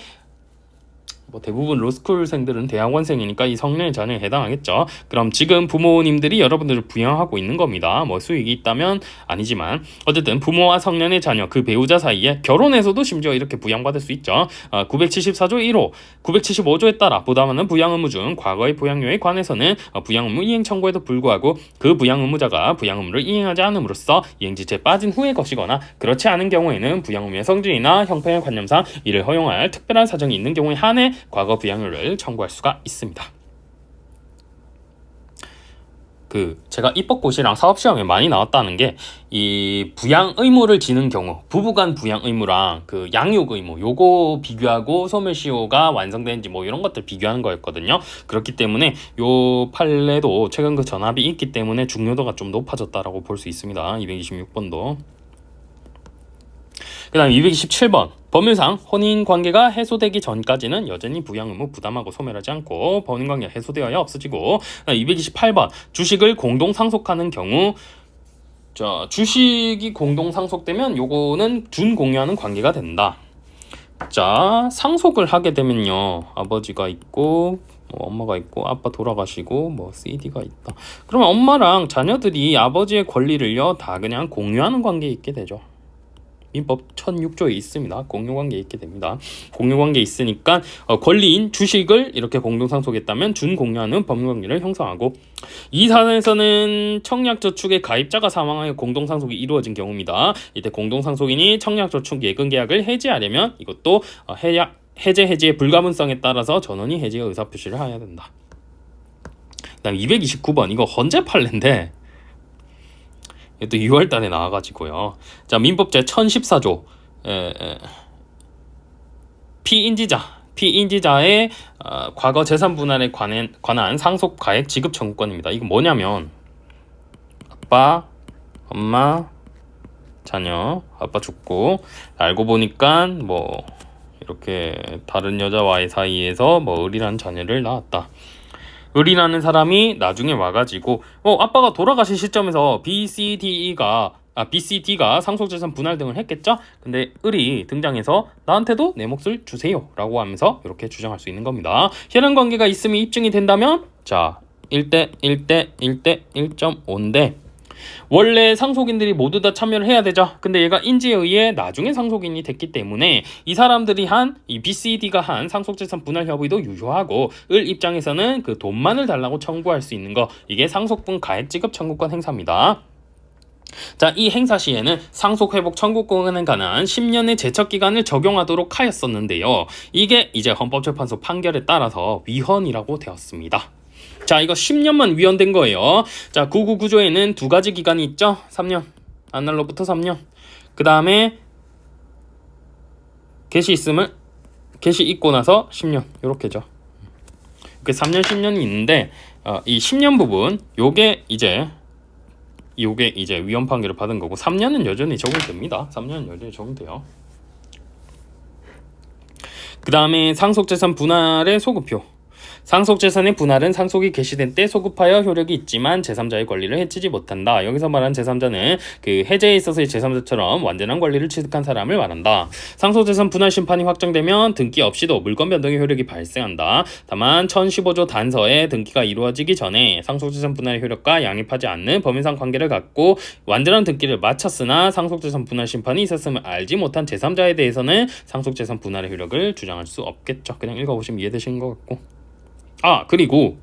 뭐 대부분 로스쿨생들은 대학원생이니까 이 성년의 자녀에 해당하겠죠. 그럼 지금 부모님들이 여러분들을 부양하고 있는 겁니다. 뭐 수익이 있다면 아니지만 어쨌든 부모와 성년의 자녀, 그 배우자 사이에 결혼해서도 심지어 이렇게 부양받을 수 있죠. 974조 1호, 975조에 따라 부담하는 부양 의무 중 과거의 부양료에 관해서는 부양 의무 이행 청구에도 불구하고 그 부양 의무자가 부양 의무를 이행하지 않음으로써 이행지체에 빠진 후의 것이거나 그렇지 않은 경우에는 부양 의무의 성질이나 형평의 관념상 이를 허용할 특별한 사정이 있는 경우에 한해 과거 부양료를 청구할 수가 있습니다. 제가 입법고시랑 사업시험에 많이 나왔다는 게 이 부양 의무를 지는 경우, 부부간 부양 의무랑 그 양육 의무 요거 비교하고 소멸시효가 완성되는지 뭐 이런 것들 비교하는 거였거든요. 그렇기 때문에 요 판례도 최근 그 전압이 있기 때문에 중요도가 좀 높아졌다라고 볼 수 있습니다. 226번도. 그 다음 227번, 법률상 혼인관계가 해소되기 전까지는 여전히 부양 의무 부담하고 소멸하지 않고 혼인관계가 해소되어야 없어지고, 228번, 주식을 공동 상속하는 경우, 자, 주식이 공동 상속되면 요거는 준공유하는 관계가 된다. 자, 상속을 하게 되면요, 아버지가 있고 엄마가 있고 아빠 돌아가시고 뭐 CD가 있다. 그러면 엄마랑 자녀들이 아버지의 권리를요 다 그냥 공유하는 관계에 있게 되죠. 민법 1006조에 있습니다. 공유관계에 있게 됩니다. 공유관계에 있으니까 권리인 주식을 이렇게 공동상속했다면 준공유하는 법률관계를 형성하고, 이 사안에서는 청약저축의 가입자가 사망하여 공동상속이 이루어진 경우입니다. 이때 공동상속인이 청약저축 예금계약을 해지하려면 이것도 해지의 불가분성에 따라서 전원이 해지의 의사표시를 해야 된다. 그 다음 229번, 이거 헌재 판례인데 또 6월달에 나와가지고요. 자, 민법 제 1014조 피인지자의 과거 재산 분할에 관한 상속 가액 지급 청구권입니다. 이거 뭐냐면 아빠, 엄마, 자녀, 아빠 죽고 알고 보니까 뭐 이렇게 다른 여자와의 사이에서 뭐 을이라는 자녀를 낳았다. 을이라는 사람이 나중에 와가지고 아빠가 돌아가신 시점에서 BCD가 상속재산 분할 등을 했겠죠? 근데 을이 등장해서 나한테도 내 몫을 주세요 라고 하면서 이렇게 주장할 수 있는 겁니다. 혈연 관계가 있음이 입증이 된다면, 자, 1대 1대 1대 1.5인데 원래 상속인들이 모두 다 참여를 해야 되죠. 근데 얘가 인지에 의해 나중에 상속인이 됐기 때문에 이 사람들이 한 이 BCD가 한 상속재산 분할 협의도 유효하고 을 입장에서는 그 돈만을 달라고 청구할 수 있는 거, 이게 상속분 가액 지급 청구권 행사입니다. 자, 이 행사 시에는 상속회복 청구권에 관한 10년의 제척기간을 적용하도록 하였었는데요. 이게 이제 헌법재판소 판결에 따라서 위헌이라고 되었습니다. 자, 이거 10년만 위헌된 거예요. 자, 99구조에는 두 가지 기간이 있죠. 3년. 안날로부터 3년. 그 다음에 개시 있고 나서 10년. 요렇게죠. 그 3년, 10년이 있는데 이 10년 부분 요게 이제 위헌 판결을 받은 거고 3년은 여전히 적용됩니다. 3년은 여전히 적용돼요. 그 다음에 상속재산 분할의 소급표. 상속재산의 분할은 상속이 개시된 때 소급하여 효력이 있지만 제3자의 권리를 해치지 못한다. 여기서 말한 제3자는 그 해제에 있어서의 제3자처럼 완전한 권리를 취득한 사람을 말한다. 상속재산 분할 심판이 확정되면 등기 없이도 물권 변동의 효력이 발생한다. 다만 1015조 단서에 등기가 이루어지기 전에 상속재산 분할의 효력과 양립하지 않는 법인상 관계를 갖고 완전한 등기를 마쳤으나 상속재산 분할 심판이 있었음을 알지 못한 제3자에 대해서는 상속재산 분할의 효력을 주장할 수 없겠죠. 그냥 읽어보시면 이해되시는 것 같고. 그리고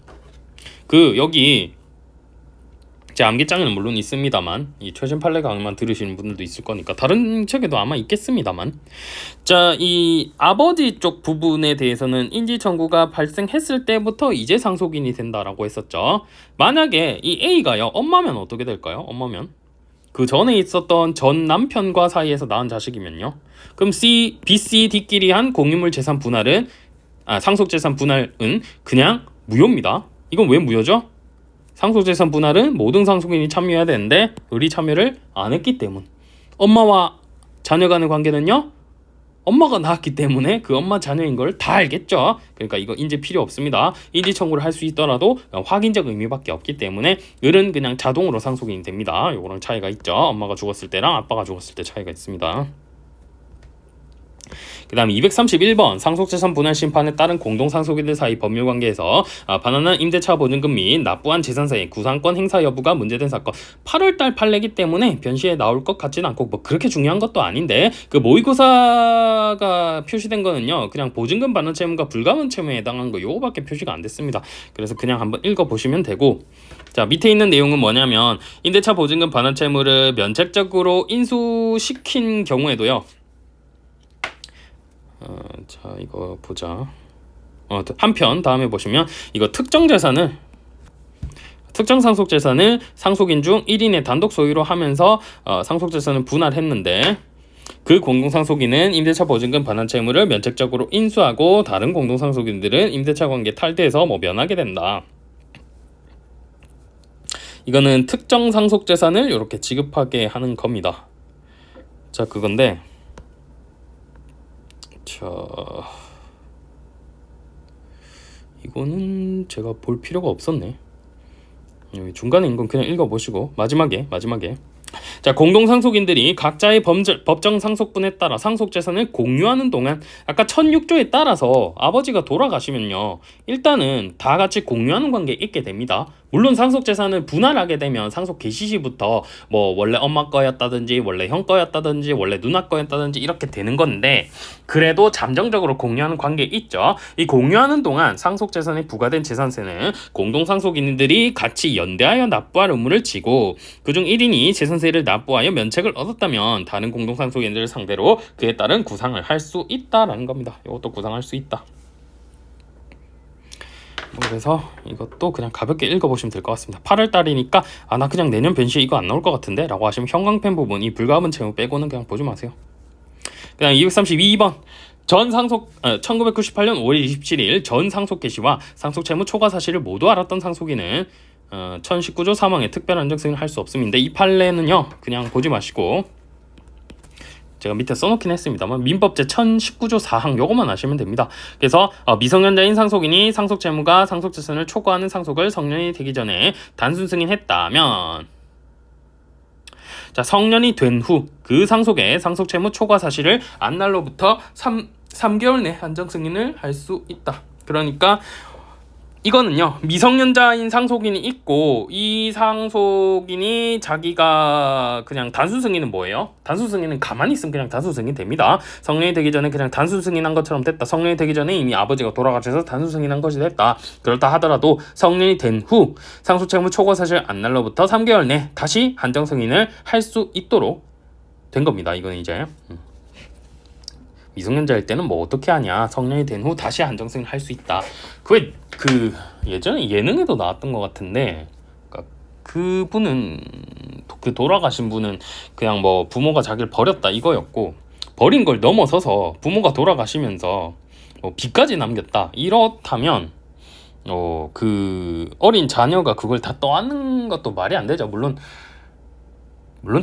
여기 제 암기장에는 물론 있습니다만 이 최신 판례 강의만 들으시는 분들도 있을 거니까 다른 책에도 아마 있겠습니다만, 자, 이 아버지 쪽 부분에 대해서는 인지 청구가 발생했을 때부터 이제 상속인이 된다라고 했었죠. 만약에 이 A가요 엄마면 어떻게 될까요? 엄마면 그 전에 있었던 전 남편과 사이에서 낳은 자식이면요, 그럼 B, C, D끼리 한 공유물 재산 분할은 상속재산 분할은 그냥 무효입니다. 이건 왜 무효죠? 상속재산 분할은 모든 상속인이 참여해야 되는데 을이 참여를 안 했기 때문. 엄마와 자녀 간의 관계는요, 엄마가 낳았기 때문에 그 엄마 자녀인 걸 다 알겠죠. 그러니까 이거 인지 필요 없습니다. 인지 청구를 할 수 있더라도 확인적 의미밖에 없기 때문에 을은 그냥 자동으로 상속인이 됩니다. 요거랑 차이가 있죠. 엄마가 죽었을 때랑 아빠가 죽었을 때 차이가 있습니다. 그 다음 231번 상속재산 분할 심판에 따른 공동상속인들 사이 법률관계에서 반환한 임대차 보증금 및 납부한 재산사의 구상권 행사 여부가 문제된 사건. 8월달 판례기 때문에 변시에 나올 것 같지는 않고 뭐 그렇게 중요한 것도 아닌데, 그 모의고사가 표시된 거는요 그냥 보증금 반환 채무가 불가분 채무에 해당하는 거 요거밖에 표시가 안 됐습니다. 그래서 그냥 한번 읽어보시면 되고, 자, 밑에 있는 내용은 뭐냐면 임대차 보증금 반환 채무를 면책적으로 인수시킨 경우에도요, 자, 이거 보자. 한편 다음에 보시면 이거 특정 상속재산을 상속인 중 1인의 단독 소유로 하면서 상속재산을 분할했는데 그 공동상속인은 임대차 보증금 반환 채무를 면책적으로 인수하고 다른 공동상속인들은 임대차 관계 탈퇴해서 면하게 된다. 이거는 특정 상속재산을 이렇게 지급하게 하는 겁니다. 자, 그건데 이거는 제가 볼 필요가 없었네. 여기 중간에 있는 건 그냥 읽어보시고 마지막에 자, 공동상속인들이 각자의 법정 상속분에 따라 상속재산을 공유하는 동안 아까 1006조에 따라서 아버지가 돌아가시면요 일단은 다 같이 공유하는 관계에 있게 됩니다. 물론 상속재산을 분할하게 되면 상속 개시 시부터 원래 엄마 거였다든지 원래 형 거였다든지 원래 누나 거였다든지 이렇게 되는 건데, 그래도 잠정적으로 공유하는 관계에 있죠. 이 공유하는 동안 상속재산에 부과된 재산세는 공동상속인들이 같이 연대하여 납부할 의무를 지고 그중 1인이 재산세를 납부하여 면책을 얻었다면 다른 공동상속인들을 상대로 그에 따른 구상을 할 수 있다라는 겁니다. 이것도 구상할 수 있다. 그래서 이것도 그냥 가볍게 읽어보시면 될 것 같습니다. 8월달이니까 나 그냥 내년 변시에 이거 안 나올 것 같은데 라고 하시면 형광펜 부분 이 불가분 채무 빼고는 그냥 보지 마세요. 그 다음 232번 1998년 5월 27일 전 상속 개시와 상속 채무 초과 사실을 모두 알았던 상속인은 1019조 사망의 특별 안정 승인을 할 수 없습니다. 이 판례는요 그냥 보지 마시고 제가 밑에 써놓긴 했습니다만 민법제 1019조 4항 요것만 아시면 됩니다. 그래서 미성년자인 상속인이 상속 채무가 상속 재산을 초과하는 상속을 성년이 되기 전에 단순 승인했다면, 자, 성년이 된 후 그 상속의 상속 채무 초과 사실을 안날로부터 3개월 내 한정 승인을 할 수 있다. 그러니까 이거는요, 미성년자인 상속인이 있고 이 상속인이 자기가 그냥 단수 승인은 뭐예요? 단수 승인은 가만히 있으면 그냥 단수 승인 됩니다. 성년이 되기 전에 그냥 단수 승인한 것처럼 됐다. 성년이 되기 전에 이미 아버지가 돌아가셔서 단수 승인한 것이 됐다. 그렇다 하더라도 성년이 된 후 상속 채무 초과 사실 안 날로부터 3개월 내 다시 한정 승인을 할 수 있도록 된 겁니다. 이거는 이제 미성년자일 때는 뭐 어떻게 하냐, 성년이 된 후 다시 한정 승인 할 수 있다. 그게 그 예전에 예능에도 나왔던 것 같은데, 그러니까 그분은 그 돌아가신 분은 그냥 뭐 부모가 자기를 버렸다 이거였고, 버린 걸 넘어서서 부모가 돌아가시면서 빚까지 남겼다 이렇다면 그 어린 자녀가 그걸 다 떠안는 것도 말이 안 되죠. 물론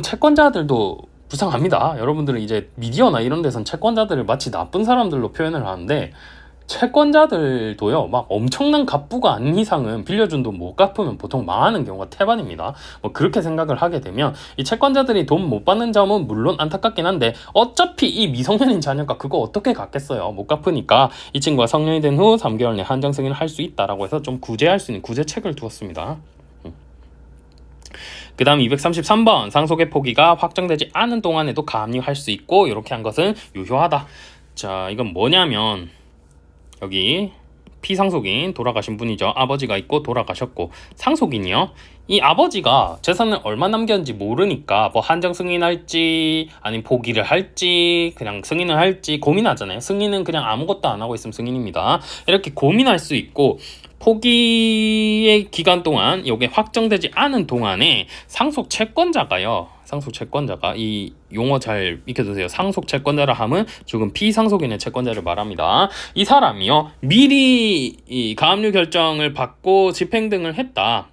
채권자들도 불쌍합니다. 여러분들은 이제 미디어나 이런 데선 채권자들을 마치 나쁜 사람들로 표현을 하는데, 채권자들도요, 막 엄청난 갑부가 아닌 이상은 빌려준 돈 못 갚으면 보통 망하는 경우가 태반입니다. 뭐 그렇게 생각을 하게 되면 이 채권자들이 돈 못 받는 점은 물론 안타깝긴 한데, 어차피 이 미성년인 자녀가 그거 어떻게 갚겠어요. 못 갚으니까 이 친구가 성년이 된 후 3개월 내 한정 승인을 할 수 있다라고 해서 좀 구제할 수 있는 구제책을 두었습니다. 그 다음 233번, 상속의 포기가 확정되지 않은 동안에도 가압류할 수 있고 이렇게 한 것은 유효하다. 자, 이건 뭐냐면 여기 피상속인 돌아가신 분이죠. 아버지가 있고 돌아가셨고, 상속인이요, 이 아버지가 재산을 얼마 남겼는지 모르니까 뭐 한정 승인할지 아니면 포기를 할지 그냥 승인을 할지 고민하잖아요. 승인은 그냥 아무것도 안 하고 있으면 승인입니다. 이렇게 고민할 수 있고, 포기의 기간 동안 이게 확정되지 않은 동안에 상속 채권자가요, 상속 채권자가, 이 용어 잘 익혀두세요. 상속 채권자라 함은 지금 피상속인의 채권자를 말합니다. 이 사람이요, 미리 이 가압류 결정을 받고 집행 등을 했다.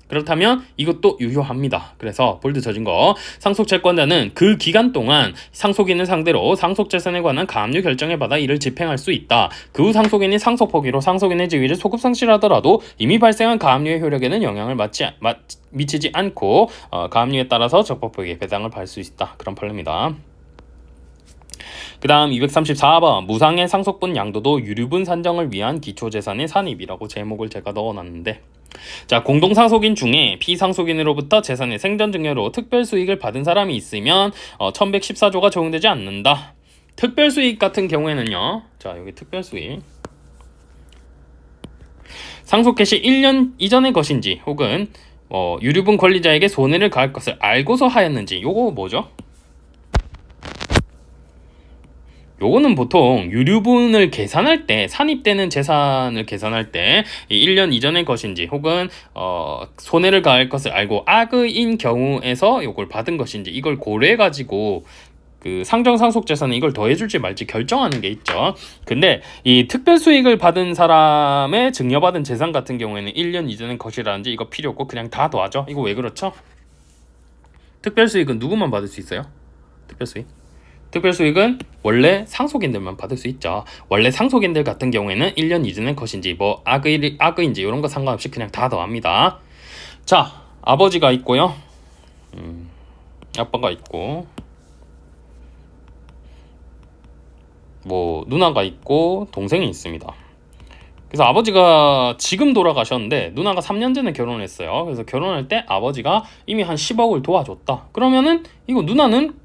그렇다면 이것도 유효합니다. 그래서 볼드 쳐진 거, 상속 채권자는 그 기간 동안 상속인을 상대로 상속 재산에 관한 가압류 결정을 받아 이를 집행할 수 있다. 그 후 상속인이 상속 포기로 상속인의 지위를 소급 상실하더라도 이미 발생한 가압류의 효력에는 영향을 미치지 않고 가압류에 따라서 적법하게 배당을 받을 수 있다. 그런 판례입니다. 그 다음 234번, 무상의 상속분 양도도 유류분 산정을 위한 기초재산의 산입이라고 제목을 제가 넣어놨는데, 자, 공동상속인 중에 피상속인으로부터 재산의 생전증여로 특별수익을 받은 사람이 있으면 1114조가 적용되지 않는다. 특별수익 같은 경우에는요, 자, 여기 특별수익, 상속 개시 1년 이전의 것인지 혹은 유류분 권리자에게 손해를 가할 것을 알고서 하였는지, 요거 뭐죠? 요거는 보통 유류분을 계산할 때, 산입되는 재산을 계산할 때 1년 이전의 것인지 혹은 손해를 가할 것을 알고 악의인 경우에서 요걸 받은 것인지 이걸 고려해 가지고 그 상정상속재산에 이걸 더해줄지 말지 결정하는 게 있죠. 근데 이 특별수익을 받은 사람의 증여받은 재산 같은 경우에는 1년 이전의 것이라든지 이거 필요 없고 그냥 다 더하죠. 이거 왜 그렇죠? 특별수익은 누구만 받을 수 있어요? 특별수익은 원래 상속인들만 받을 수 있죠. 원래 상속인들 같은 경우에는 1년 이전의 것인지 뭐 악의인지 이런 거 상관없이 그냥 다 더합니다. 자, 아버지가 있고요, 아빠가 있고, 뭐 누나가 있고 동생이 있습니다. 그래서 아버지가 지금 돌아가셨는데 누나가 3년 전에 결혼했어요. 그래서 결혼할 때 아버지가 이미 한 10억을 도와줬다. 그러면은 이거 누나는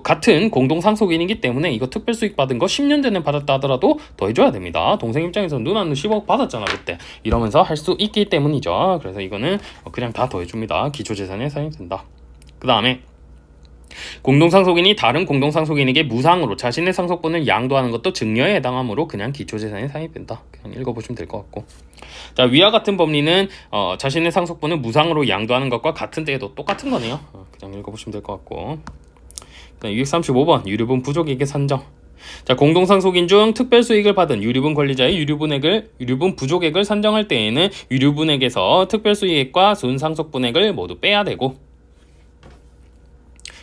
같은 공동상속인이기 때문에 이거 특별수익 받은 거 10년 전에 받았다 하더라도 더해줘야 됩니다. 동생 입장에서는 누나는 10억 받았잖아 그때, 이러면서 할 수 있기 때문이죠. 그래서 이거는 그냥 다 더해줍니다. 기초재산에 산입된다. 그 다음에 공동상속인이 다른 공동상속인에게 무상으로 자신의 상속분을 양도하는 것도 증여에 해당하므로 그냥 기초재산에 산입된다. 그냥 읽어보시면 될 것 같고, 자, 위와 같은 법리는 자신의 상속분을 무상으로 양도하는 것과 같은 때에도 똑같은 거네요. 그냥 읽어보시면 될 것 같고, 235번, 유류분 부족에게 산정. 자, 공동상속인 중 특별수익을 받은 유류분 권리자의 유류분 부족액을 산정할 때에는 유류분액에서 특별수익액과 순상속분액을 모두 빼야 되고,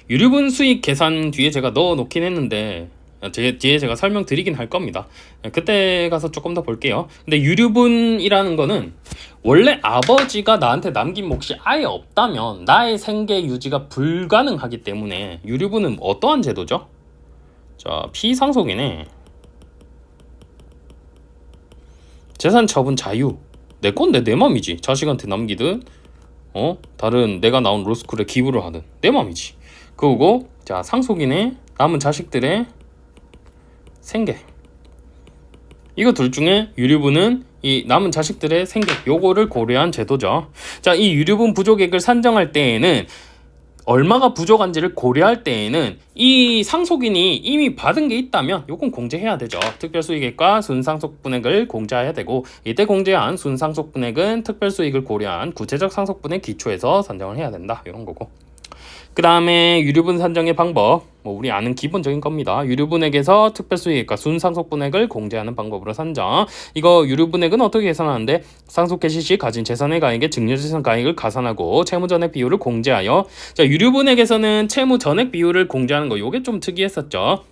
유류분 수익 계산 뒤에 제가 넣어 놓긴 했는데 뒤에 제가 설명드리긴 할 겁니다. 그때 가서 조금 더 볼게요. 근데 유류분이라는 거는 원래 아버지가 나한테 남긴 몫이 아예 없다면 나의 생계 유지가 불가능하기 때문에 유류분은 어떠한 제도죠? 자, 피상속인의 재산 처분 자유. 내 건데 내 맘이지. 자식한테 남기든 다른 내가 나온 로스쿨에 기부를 하든 내 맘이지. 그리고 자, 상속인의 남은 자식들의 생계. 이거 둘 중에 유류분은 이 남은 자식들의 생계, 요거를 고려한 제도죠. 자, 이 유류분 부족액을 산정할 때에는 얼마가 부족한지를 고려할 때에는 이 상속인이 이미 받은 게 있다면 요건 공제해야 되죠. 특별수익액과 순상속분액을 공제해야 되고, 이때 공제한 순상속분액은 특별수익을 고려한 구체적 상속분의 기초에서 산정을 해야 된다, 이런 거고. 그 다음에 유류분 산정의 방법, 우리 아는 기본적인 겁니다. 유류분액에서 특별수익액과 순상속분액을 공제하는 방법으로 산정. 이거 유류분액은 어떻게 계산하는데, 상속 개시 시 가진 재산의 가액에 증여재산 가액을 가산하고 채무전액 비율을 공제하여, 자, 유류분액에서는 채무전액 비율을 공제하는 거, 요게 좀 특이했었죠.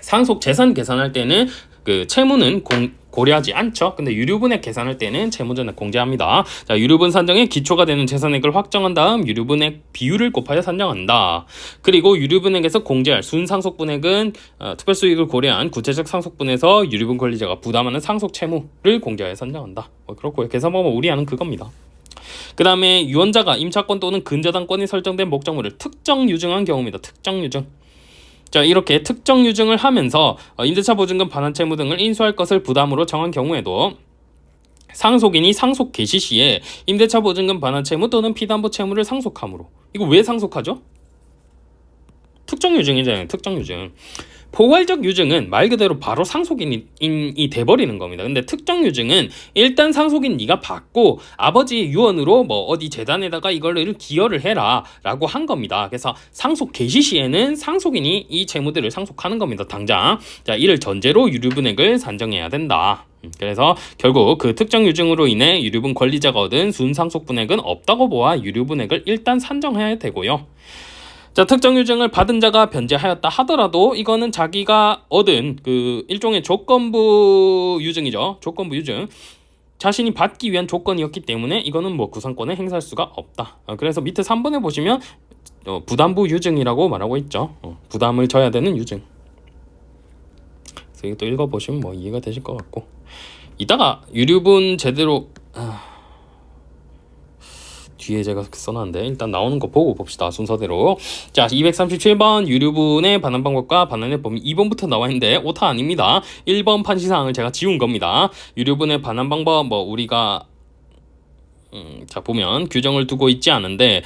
상속 재산 계산할 때는 그 채무는 고려하지 않죠. 근데 유류분액 계산할 때는 채무전액 공제합니다. 자, 유류분 산정의 기초가 되는 재산액을 확정한 다음 유류분액 비율을 곱하여 산정한다. 그리고 유류분액에서 공제할 순상속분액은 특별수익을 고려한 구체적 상속분에서 유류분 권리자가 부담하는 상속 채무를 공제하여 산정한다. 그렇고 계산 방법 우리 아는 그겁니다. 그 다음에 유언자가 임차권 또는 근저당권이 설정된 목적물을 특정 유증한 경우입니다. 특정 유증. 자, 이렇게 특정 유증을 하면서 임대차 보증금 반환 채무 등을 인수할 것을 부담으로 정한 경우에도 상속인이 상속 개시 시에 임대차 보증금 반환 채무 또는 피담보 채무를 상속하므로, 이거 왜 상속하죠? 특정 유증이잖아요. 특정 유증. 포괄적 유증은 말 그대로 바로 상속인이 돼버리는 겁니다. 근데 특정 유증은 일단 상속인 네가 받고 아버지 유언으로 어디 재단에다가 이걸 기여를 해라 라고 한 겁니다. 그래서 상속 개시 시에는 상속인이 이 채무들을 상속하는 겁니다. 당장. 자, 이를 전제로 유류분액을 산정해야 된다. 그래서 결국 그 특정 유증으로 인해 유류분 권리자가 얻은 순상속분액은 없다고 보아 유류분액을 일단 산정해야 되고요. 자, 특정 유증을 받은 자가 변제하였다 하더라도 이거는 자기가 얻은 그 일종의 조건부 유증이죠. 조건부 유증. 자신이 받기 위한 조건이었기 때문에 이거는 구상권을 행사할 수가 없다. 그래서 밑에 3번에 보시면 부담부 유증이라고 말하고 있죠. 부담을 져야 되는 유증. 그래서 이것도 읽어보시면 이해가 되실 것 같고. 이따가 유류분 제대로 뒤에 제가 써놨는데 일단 나오는 거 보고 봅시다. 순서대로. 자, 237번 유류분의 반환 방법과 반환의 범위 2번부터 나와 있는데 오타 아닙니다. 1번 판시사항을 제가 지운 겁니다. 유류분의 반환 방법 우리가 자, 보면 규정을 두고 있지 않은데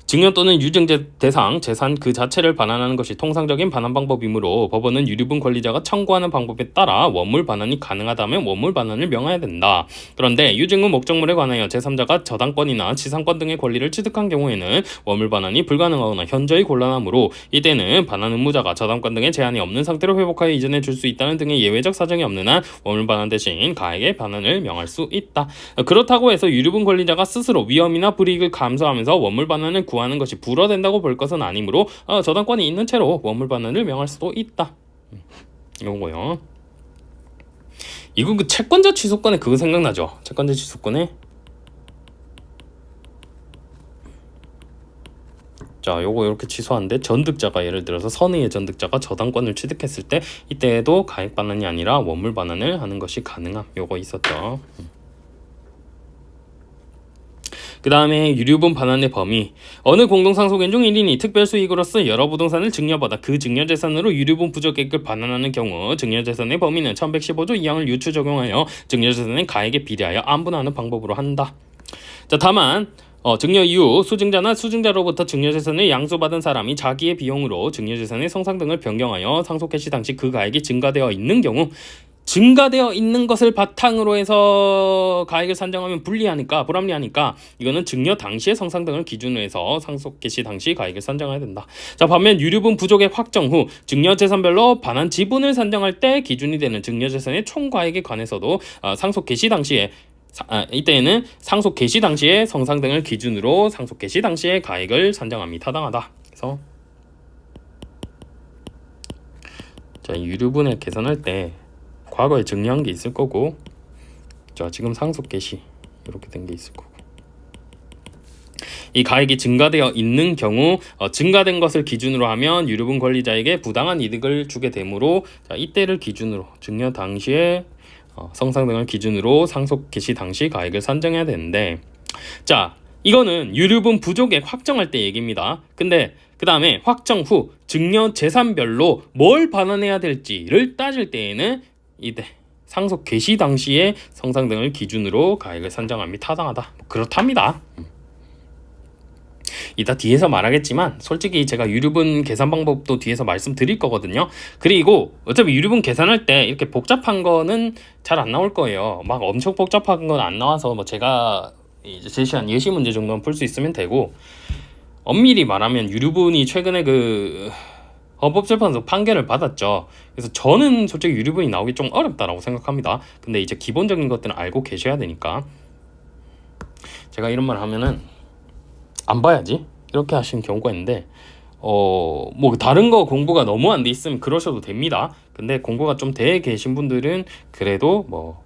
증여 또는 유증제 대상 재산 그 자체를 반환하는 것이 통상적인 반환 방법이므로 법원은 유류분 권리자가 청구하는 방법에 따라 원물 반환이 가능하다면 원물 반환을 명해야 된다. 그런데 유증 후 목적물에 관하여 제3자가 저당권이나 지상권 등의 권리를 취득한 경우에는 원물 반환이 불가능하거나 현저히 곤란하므로 이때는 반환 의무자가 저당권 등의 제한이 없는 상태로 회복하여 이전해 줄 수 있다는 등의 예외적 사정이 없는 한 원물 반환 대신 가액의 반환을 명할 수 있다. 그렇다고 해서 유류분 권리자가 스스로 위험이나 불이익을 감수하면서 원물 반환을 구하는 것이 불허된다고 볼 것은 아니므로 저당권이 있는 채로 원물 반환을 명할 수도 있다. 이거고요. 이거 그 채권자 취소권에 그거 생각나죠? 채권자 취소권에 자, 요거 이렇게 취소하는데 전득자가 예를 들어서 선의의 전득자가 저당권을 취득했을 때 이때에도 가액 반환이 아니라 원물 반환을 하는 것이 가능함. 요거 있었죠. 그 다음에 유류분 반환의 범위. 어느 공동상속인 중 1인이 특별수익으로서 여러 부동산을 증여받아 그 증여재산으로 유류분 부족액을 반환하는 경우 증여재산의 범위는 1115조 2항을 유추 적용하여 증여재산의 가액에 비례하여 안분하는 방법으로 한다. 자, 다만 증여 이후 수증자나 수증자로부터 증여재산을 양수받은 사람이 자기의 비용으로 증여재산의 성상 등을 변경하여 상속 개시 당시 그 가액이 증가되어 있는 경우, 증가되어 있는 것을 바탕으로 해서 가액을 산정하면 불합리하니까 이거는 증여 당시의 성상 등을 기준으로 해서 상속 개시 당시 가액을 산정해야 된다. 자, 반면 유류분 부족액 확정 후 증여 재산별로 반환 지분을 산정할 때 기준이 되는 증여 재산의 총 가액에 관해서도 상속 개시 당시에 이때에는 상속 개시 당시의 성상 등을 기준으로 상속 개시 당시의 가액을 산정함이 타당하다. 그래서 자, 유류분액 계산할 때 과거에 증여한 게 있을 거고, 자, 지금 상속 개시 이렇게 된 게 있을 거고, 이 가액이 증가되어 있는 경우 증가된 것을 기준으로 하면 유류분 권리자에게 부당한 이득을 주게 되므로 자, 이때를 기준으로 증여 당시에 성상 등을 기준으로 상속 개시 당시 가액을 산정해야 되는데, 자, 이거는 유류분 부족액 확정할 때 얘기입니다. 근데 그 다음에 확정 후 증여 재산별로 뭘 반환해야 될지를 따질 때에는 이때 상속 개시 당시에 성상 등을 기준으로 가액을 산정함이 타당하다. 그렇답니다. 이따 뒤에서 말하겠지만 솔직히 제가 유류분 계산 방법도 뒤에서 말씀드릴 거거든요. 그리고 어차피 유류분 계산할 때 이렇게 복잡한 거는 잘 안 나올 거예요. 막 엄청 복잡한 건 안 나와서 뭐 제가 이제 제시한 예시 문제 정도만 풀 수 있으면 되고, 엄밀히 말하면 유류분이 최근에 그 헌법재판소 판결을 받았죠. 그래서 저는 솔직히 유류분이 나오기 좀 어렵다라고 생각합니다. 근데 이제 기본적인 것들은 알고 계셔야 되니까, 제가 이런 말 하면은 안 봐야지 이렇게 하시는 경우가 있는데, 뭐 다른 거 공부가 너무 안 돼 있으면 그러셔도 됩니다. 근데 공부가 좀 돼 계신 분들은 그래도 뭐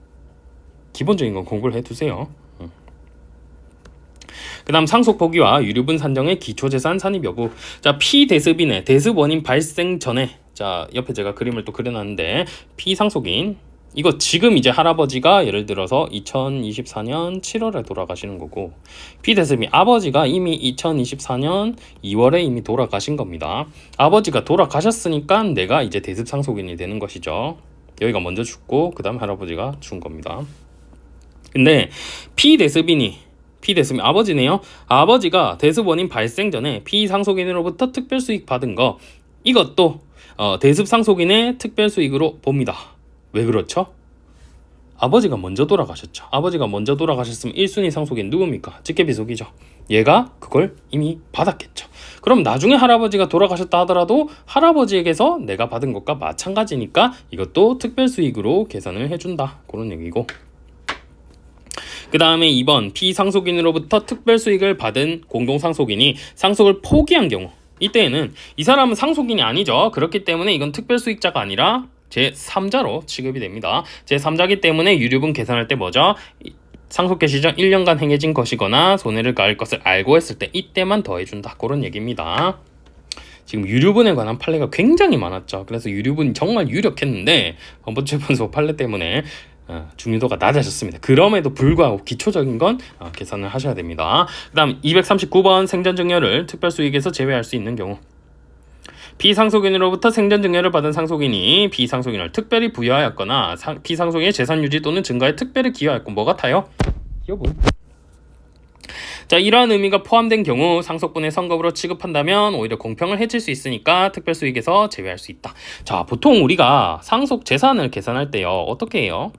기본적인 건 공부를 해두세요. 그 다음 상속 포기와 유류분 산정의 기초재산 산입 여부. 자, 피대습인의 대습 원인 발생 전에, 자 옆에 제가 그림을 또 그려놨는데, 피상속인 이거 지금 이제 할아버지가 예를 들어서 2024년 7월에 돌아가시는 거고, 피대습인 아버지가 이미 2024년 2월에 이미 돌아가신 겁니다. 아버지가 돌아가셨으니까 내가 이제 대습 상속인이 되는 것이죠. 여기가 먼저 죽고 그 다음 할아버지가 죽은 겁니다. 근데 피대습인 아버지네요. 아버지가 대습 원인 발생 전에 피상속인으로부터 특별수익 받은 거, 이것도 대습 상속인의 특별수익으로 봅니다. 왜 그렇죠? 아버지가 먼저 돌아가셨죠. 아버지가 먼저 돌아가셨으면 1순위 상속인 누굽니까? 직계비속이죠. 얘가 그걸 이미 받았겠죠. 그럼 나중에 할아버지가 돌아가셨다 하더라도 할아버지에게서 내가 받은 것과 마찬가지니까 이것도 특별수익으로 계산을 해준다. 그런 얘기고, 그 다음에 2번 피상속인으로부터 특별수익을 받은 공동상속인이 상속을 포기한 경우, 이때에는 이 사람은 상속인이 아니죠. 그렇기 때문에 이건 특별수익자가 아니라 제3자로 취급이 됩니다. 제3자기 때문에 유류분 계산할 때 뭐죠? 상속개 시전 1년간 행해진 것이거나 손해를 가할 것을 알고 했을 때 이때만 더해준다. 그런 얘기입니다. 지금 유류분에 관한 판례가 굉장히 많았죠. 그래서 유류분이 정말 유력했는데 헌법재판소 판례 때문에 중요도가 낮아졌습니다. 그럼에도 불구하고 기초적인 건 계산을 하셔야 됩니다. 그 다음 239번 생전증여를 특별수익에서 제외할 수 있는 경우, 피상속인으로부터 생전증여를 받은 상속인이 비상속인을 특별히 부여하였거나 피상속인의 재산유지 또는 증가에 특별히 기여하였고, 뭐 같아요? 기여분. 자, 이러한 의미가 포함된 경우 상속분의 선급으로 취급한다면 오히려 공평을 해칠 수 있으니까 특별수익에서 제외할 수 있다. 자, 보통 우리가 상속 재산을 계산할 때요, 어떻게 해요?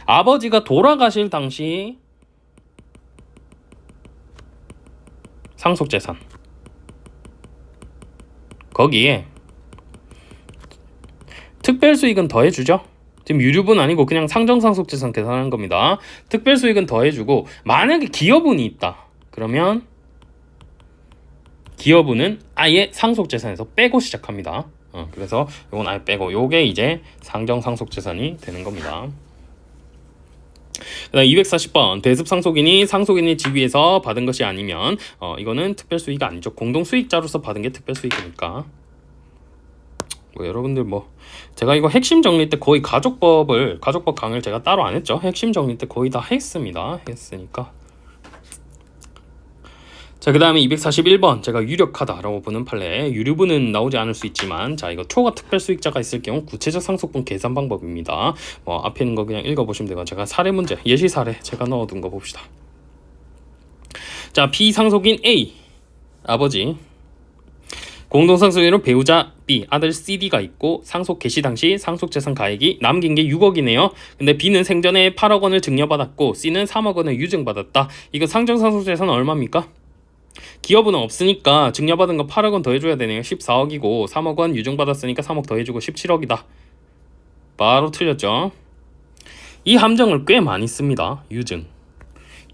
아버지가 돌아가실 당시 상속 재산, 거기에 특별수익은 더해주죠. 지금 유류분 아니고 그냥 상정상속재산 계산하는 겁니다. 특별수익은 더해주고, 만약에 기여분이 있다 그러면 기여분은 아예 상속재산에서 빼고 시작합니다. 그래서 이건 아예 빼고, 요게 이제 상정상속재산이 되는 겁니다. 그 다음 240번 대습상속인이 상속인의 지위에서 받은 것이 아니면 이거는 특별수익이 아니죠. 공동수익자로서 받은 게 특별수익이니까. 뭐 여러분들 뭐 제가 이거 핵심 정리 때 거의 가족법 강의를 제가 따로 안 했죠. 핵심 정리 때 거의 다 했으니까. 자, 그 다음에 241번 제가 유력하다라고 보는 판례, 유류분은 나오지 않을 수 있지만, 자 이거 초과 특별수익자가 있을 경우 구체적 상속분 계산 방법입니다. 뭐 앞에 있는 거 그냥 읽어보시면 되고, 제가 사례 문제, 예시 사례 제가 넣어둔 거 봅시다. 자, 피상속인 A 아버지, 공동상속인으로 배우자 B, 아들 CD가 있고 상속 개시 당시 상속재산 가액이 남긴 게 6억이네요. 근데 B는 생전에 8억 원을 증여받았고 C는 3억 원을 유증받았다. 이거 상정상속재산은 얼마입니까? 기여분은 없으니까 증여받은 거 8억 원 더해줘야 되네요. 14억이고 3억 원 유증받았으니까 3억 더해주고 17억이다. 바로 틀렸죠. 이 함정을 꽤 많이 씁니다.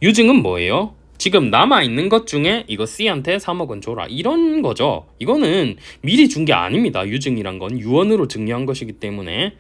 유증은 뭐예요? 지금 남아있는 것 중에 이거 C한테 3억은 줘라 이런 거죠. 이거는 미리 준 게 아닙니다. 유증이란 건 유언으로 증여한 것이기 때문에.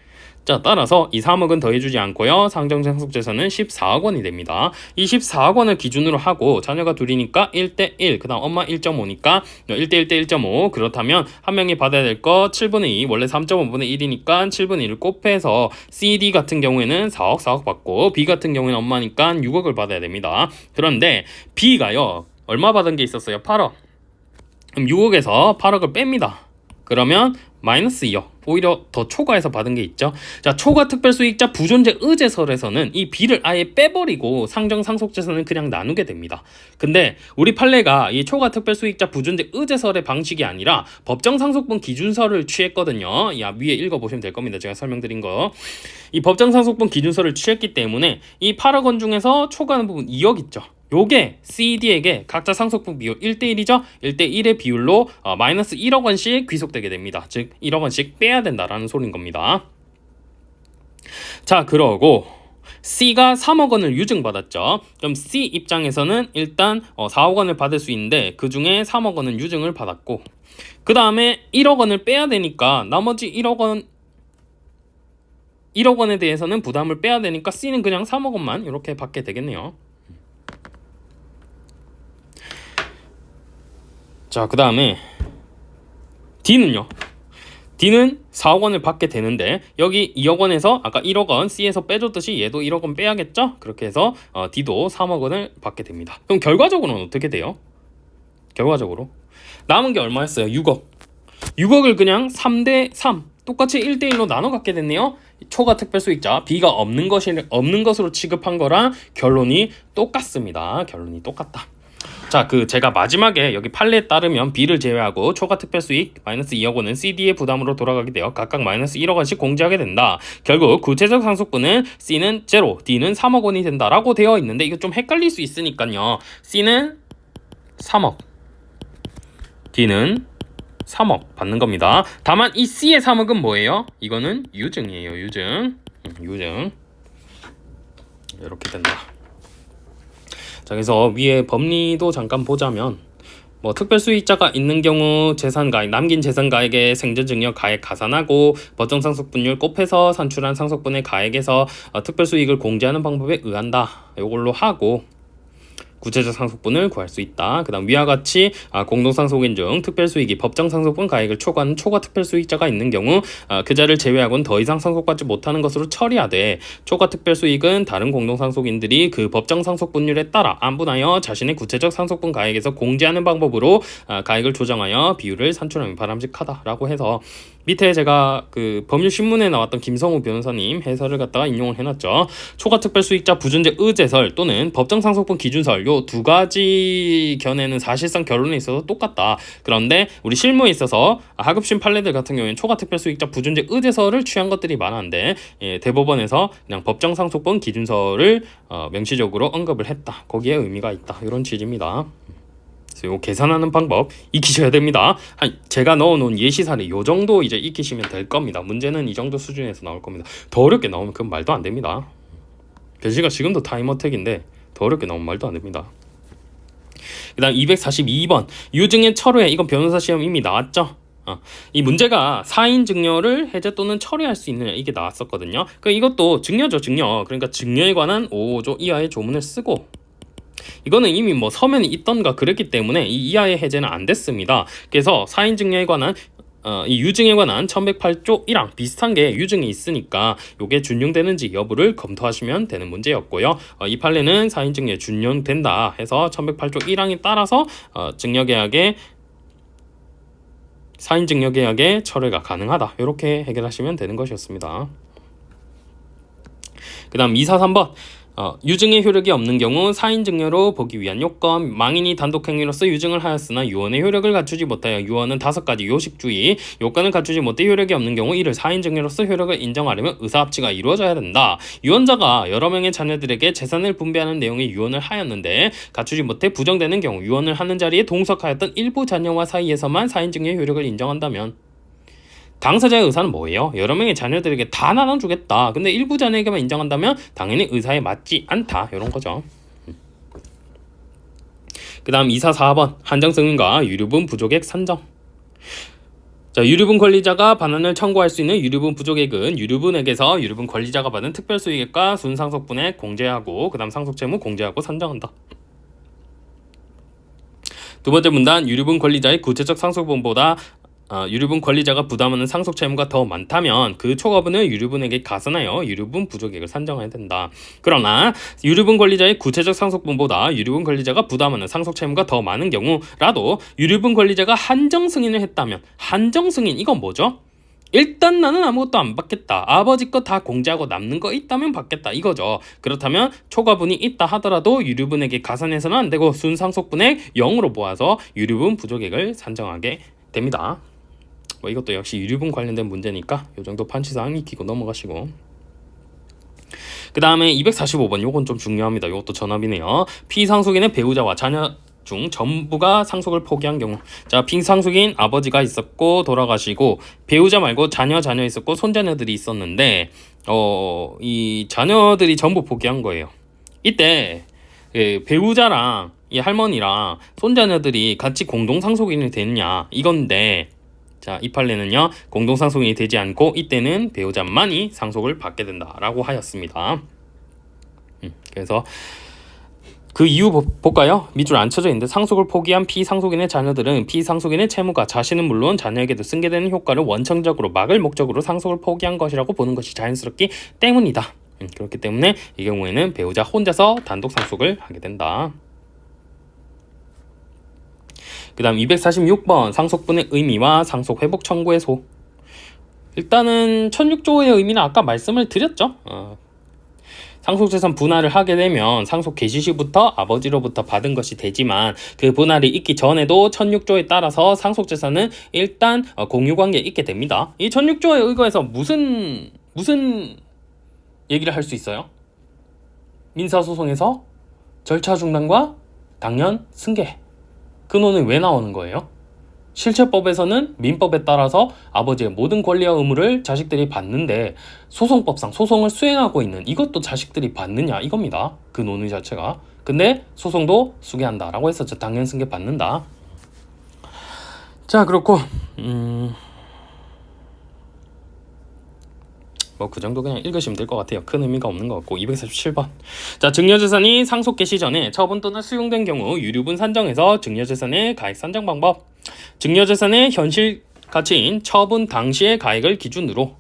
자, 따라서 이 3억은 더해주지 않고요. 상정상속재산은 14억 원이 됩니다. 이 14억 원을 기준으로 하고 자녀가 둘이니까 1대1, 그 다음 엄마 1.5니까 1대1 대 1.5. 그렇다면 한 명이 받아야 될 거 7분의 2, 원래 3.5분의 1이니까 7분의 1을 곱해서 CD 같은 경우에는 4억 받고 B 같은 경우에는 엄마니까 6억을 받아야 됩니다. 그런데 B가요, 얼마 받은 게 있었어요? 8억. 그럼 6억에서 8억을 뺍니다. 그러면 마이너스 2억. 오히려 더 초과해서 받은 게 있죠. 자, 초과 특별수익자 부존재 의제설에서는 이 B를 아예 빼버리고 상정상속재산을 그냥 나누게 됩니다. 근데 우리 판례가 이 초과 특별수익자 부존재 의제설의 방식이 아니라 법정상속분 기준서를 취했거든요. 야, 위에 읽어보시면 될 겁니다. 제가 설명드린 거. 이 법정상속분 기준서를 취했기 때문에 이 8억 원 중에서 초과하는 부분 2억 있죠. 요게 CD에게 각자 상속분 비율 1대1이죠. 1대1의 비율로 마이너스 1억 원씩 귀속되게 됩니다. 즉 1억 원씩 빼야 된다라는 소리인 겁니다. 자, 그러고 C가 3억 원을 유증받았죠. 그럼 C 입장에서는 일단 4억 원을 받을 수 있는데 그 중에 3억 원은 유증을 받았고, 그 다음에 1억 원을 빼야 되니까 나머지 1억 원에 대해서는 부담을 빼야 되니까 C는 그냥 3억 원만 이렇게 받게 되겠네요. 자, 그 다음에 D는요. D는 4억 원을 받게 되는데 여기 2억 원에서 아까 1억 원 C에서 빼줬듯이 얘도 1억 원 빼야겠죠? 그렇게 해서 D도 3억 원을 받게 됩니다. 그럼 결과적으로는 어떻게 돼요? 결과적으로 남은 게 얼마였어요? 6억. 6억을 그냥 3대 3 똑같이 1대1로 나눠 갖게 됐네요. 초과 특별수익자 B가 없는 것으로 취급한 거랑 결론이 똑같습니다. 결론이 똑같다. 자, 제가 마지막에 여기 판례에 따르면 B를 제외하고 초과 특별수익 마이너스 2억 원은 CD의 부담으로 돌아가게 되어 각각 마이너스 1억 원씩 공제하게 된다. 결국 구체적 상속분은 C는 0, D는 3억 원이 된다라고 되어 있는데 이거 좀 헷갈릴 수 있으니까요. C는 3억, D는 3억 받는 겁니다. 다만 이 C의 3억은 뭐예요? 이거는 유증이에요. 유증. 이렇게 된다. 자, 그래서 위에 법리도 잠깐 보자면 뭐 특별수익자가 있는 경우 재산가액, 남긴 재산가액의 생전증여 가액 가산하고 법정상속분율 곱해서 산출한 상속분의 가액에서 특별수익을 공제하는 방법에 의한다. 이걸로 하고 구체적 상속분을 구할 수 있다. 그 다음 위와 같이 공동상속인 중 특별수익이 법정상속분 가액을 초과하는 초과 특별수익자가 있는 경우 그 자를 제외하고는 더 이상 상속받지 못하는 것으로 처리하되 초과 특별수익은 다른 공동상속인들이 그 법정상속분율에 따라 안분하여 자신의 구체적 상속분 가액에서 공제하는 방법으로 가액을 조정하여 비율을 산출하면 바람직하다라고 해서 밑에 제가 법률신문에 나왔던 김성우 변호사님 해설을 갖다가 인용을 해놨죠. 초과특별수익자 부존재 의제설 또는 법정상속분 기준설 요 두 가지 견해는 사실상 결론에 있어서 똑같다. 그런데 우리 실무에 있어서 하급심 판례들 같은 경우에는 초과특별수익자 부존재 의제설을 취한 것들이 많은데 대법원에서 그냥 법정상속분 기준설을 명시적으로 언급을 했다. 거기에 의미가 있다. 이런 취지입니다. 요 계산하는 방법 익히셔야 됩니다. 제가 넣어놓은 예시 사례 요 정도 이제 익히시면 될 겁니다. 문제는 이 정도 수준에서 나올 겁니다. 더 어렵게 나오면 그건 말도 안 됩니다. 변시가 지금도 타임어택인데 더 어렵게 나오면 말도 안 됩니다. 그 다음 242번 유증의 철회. 이건 변호사 시험 이미 나왔죠. 이 문제가 사인 증여를 해제 또는 철회할 수 있느냐 이게 나왔었거든요. 이것도 증여죠. 증여. 그러니까 증여에 관한 5조 이하의 조문을 쓰고 이거는 이미 뭐 서면이 있던가 그랬기 때문에 이 이하의 해제는 안 됐습니다. 그래서 사인증여에 관한 이 유증에 관한 1108조 1항 비슷한 게 유증에 있으니까 요게 준용되는지 여부를 검토하시면 되는 문제였고요. 이 판례는 사인증여에 준용된다 해서 1108조 1항에 따라서 사인증여계약의 철회가 가능하다. 이렇게 해결하시면 되는 것이었습니다. 그 다음 243번 유증의 효력이 없는 경우 사인증여로 보기 위한 요건. 망인이 단독행위로서 유증을 하였으나 유언의 효력을 갖추지 못하여 유언은 5가지 요식주의 요건을 갖추지 못해 효력이 없는 경우 이를 사인증여로서 효력을 인정하려면 의사합치가 이루어져야 된다. 유언자가 여러 명의 자녀들에게 재산을 분배하는 내용의 유언을 하였는데 갖추지 못해 부정되는 경우 유언을 하는 자리에 동석하였던 일부 자녀와 사이에서만 사인증여의 효력을 인정한다면 당사자의 의사는 뭐예요? 여러 명의 자녀들에게 다 나눠주겠다. 근데 일부 자녀에게만 인정한다면 당연히 의사에 맞지 않다. 이런 거죠. 그 다음 2사 4번 한정승인과 유류분 부족액 산정. 자, 유류분 권리자가 반환을 청구할 수 있는 유류분 부족액은 유류분액에서 유류분 권리자가 받은 특별수익액과 순상속분액 공제하고 그 다음 상속채무 공제하고 산정한다. 두 번째 문단 유류분 권리자의 구체적 상속분보다 유류분 권리자가 부담하는 상속채무가 더 많다면 그 초과분을 유류분에게 가산하여 유류분 부족액을 산정해야 된다. 그러나 유류분 권리자의 구체적 상속분보다 유류분 권리자가 부담하는 상속채무가 더 많은 경우라도 유류분 권리자가 한정승인을 했다면 한정승인 이건 뭐죠? 일단 나는 아무것도 안 받겠다. 아버지 거 다 공제하고 남는 거 있다면 받겠다 이거죠. 그렇다면 초과분이 있다 하더라도 유류분에게 가산해서는 안 되고 순상속분액 0으로 모아서 유류분 부족액을 산정하게 됩니다. 뭐 이것도 역시 유류분 관련된 문제니까 이 정도 판치사항 익히고 넘어가시고. 그 다음에 245번 요건 좀 중요합니다. 요것도 전압이네요. 피상속인의 배우자와 자녀 중 전부가 상속을 포기한 경우. 자, 피상속인 아버지가 있었고 돌아가시고 배우자 말고 자녀 있었고 손자녀들이 있었는데 이 자녀들이 전부 포기한 거예요. 이때 배우자랑 이 할머니랑 손자녀들이 같이 공동상속인이 됐냐 이건데, 자, 이 판례는요 공동상속인이 되지 않고 이때는 배우자만이 상속을 받게 된다라고 하였습니다. 그래서 그 이유 볼까요? 밑줄 안 쳐져 있는데 상속을 포기한 피상속인의 자녀들은 피상속인의 채무가 자신은 물론 자녀에게도 승계되는 효과를 원천적으로 막을 목적으로 상속을 포기한 것이라고 보는 것이 자연스럽기 때문이다. 그렇기 때문에 이 경우에는 배우자 혼자서 단독 상속을 하게 된다. 그 다음 246번 상속분의 의미와 상속 회복 청구의 소. 일단은 1006조의 의미는 아까 말씀을 드렸죠. 상속재산 분할을 하게 되면 상속 개시 시부터 아버지로부터 받은 것이 되지만 그 분할이 있기 전에도 1006조에 따라서 상속재산은 일단 공유관계에 있게 됩니다. 이 1006조에 의거해서 무슨 얘기를 할 수 있어요? 민사소송에서 절차 중단과 당연 승계. 근원은 왜 나오는 거예요? 실체법에서는 민법에 따라서 아버지의 모든 권리와 의무를 자식들이 받는데 소송법상 소송을 수행하고 있는 이것도 자식들이 받느냐 이겁니다. 그 논의 자체가. 근데 소송도 수개한다라고 해서 당연 승계 받는다. 자, 그렇고 뭐 그 정도 그냥 읽으시면 될 것 같아요. 큰 의미가 없는 것 같고. 247번. 자, 증여재산이 상속 개시 전에 처분 또는 수용된 경우 유류분 산정에서 증여재산의 가액 산정 방법. 증여재산의 현실 가치인 처분 당시의 가액을 기준으로.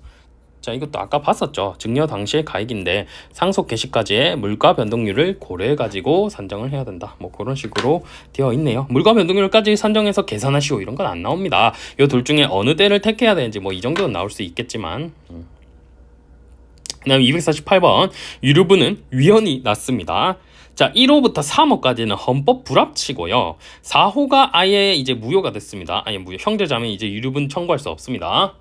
자, 이것도 아까 봤었죠. 증여 당시의 가액인데 상속 개시까지의 물가 변동률을 고려해 가지고 산정을 해야 된다. 뭐 그런 식으로 되어 있네요. 물가 변동률까지 산정해서 계산하시오 이런 건 안 나옵니다. 이 둘 중에 어느 때를 택해야 되는지 뭐 이 정도는 나올 수 있겠지만. 그 다음 248번 유류분은 위헌이 났습니다. 자, 1호부터 3호까지는 헌법 불합치고요. 4호가 아예 이제 무효가 됐습니다. 아예 무효. 형제자매 이제 유류분 청구할 수 없습니다.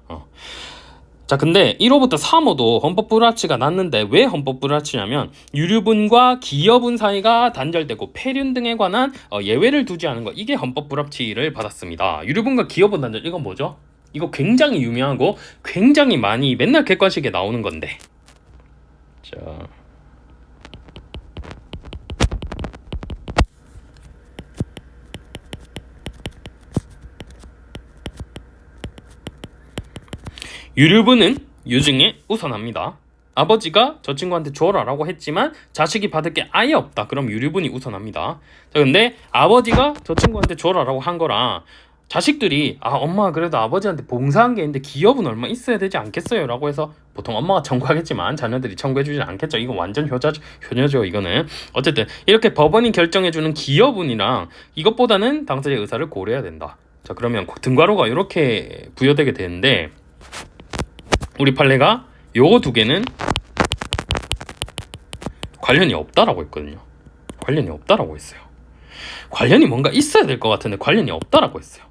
자, 근데 1호부터 3호도 헌법 불합치가 났는데 왜 헌법 불합치냐면 유류분과 기여분 사이가 단절되고 폐륜 등에 관한 예외를 두지 않은 거, 이게 헌법 불합치를 받았습니다. 유류분과 기여분 단절, 이건 뭐죠? 이거 굉장히 유명하고 굉장히 많이 맨날 객관식에 나오는 건데. 자, 유류분은 유증에 우선합니다. 아버지가 저 친구한테 줘라라고 했지만 자식이 받을 게 아예 없다. 그럼 유류분이 우선합니다. 자, 근데 아버지가 저 친구한테 줘라라고 한 거랑 자식들이 엄마가 그래도 아버지한테 봉사한 게 있는데 기여분 얼마 있어야 되지 않겠어요? 라고 해서 보통 엄마가 청구하겠지만 자녀들이 청구해주진 않겠죠. 이거 완전 효녀죠 이거는. 어쨌든 이렇게 법원이 결정해주는 기여분이랑 이것보다는 당사자의 의사를 고려해야 된다. 자, 그러면 등가로가 이렇게 부여되게 되는데 우리 판례가 요거 두 개는 관련이 없다라고 했거든요. 관련이 없다라고 했어요. 관련이 뭔가 있어야 될 것 같은데 관련이 없다라고 했어요.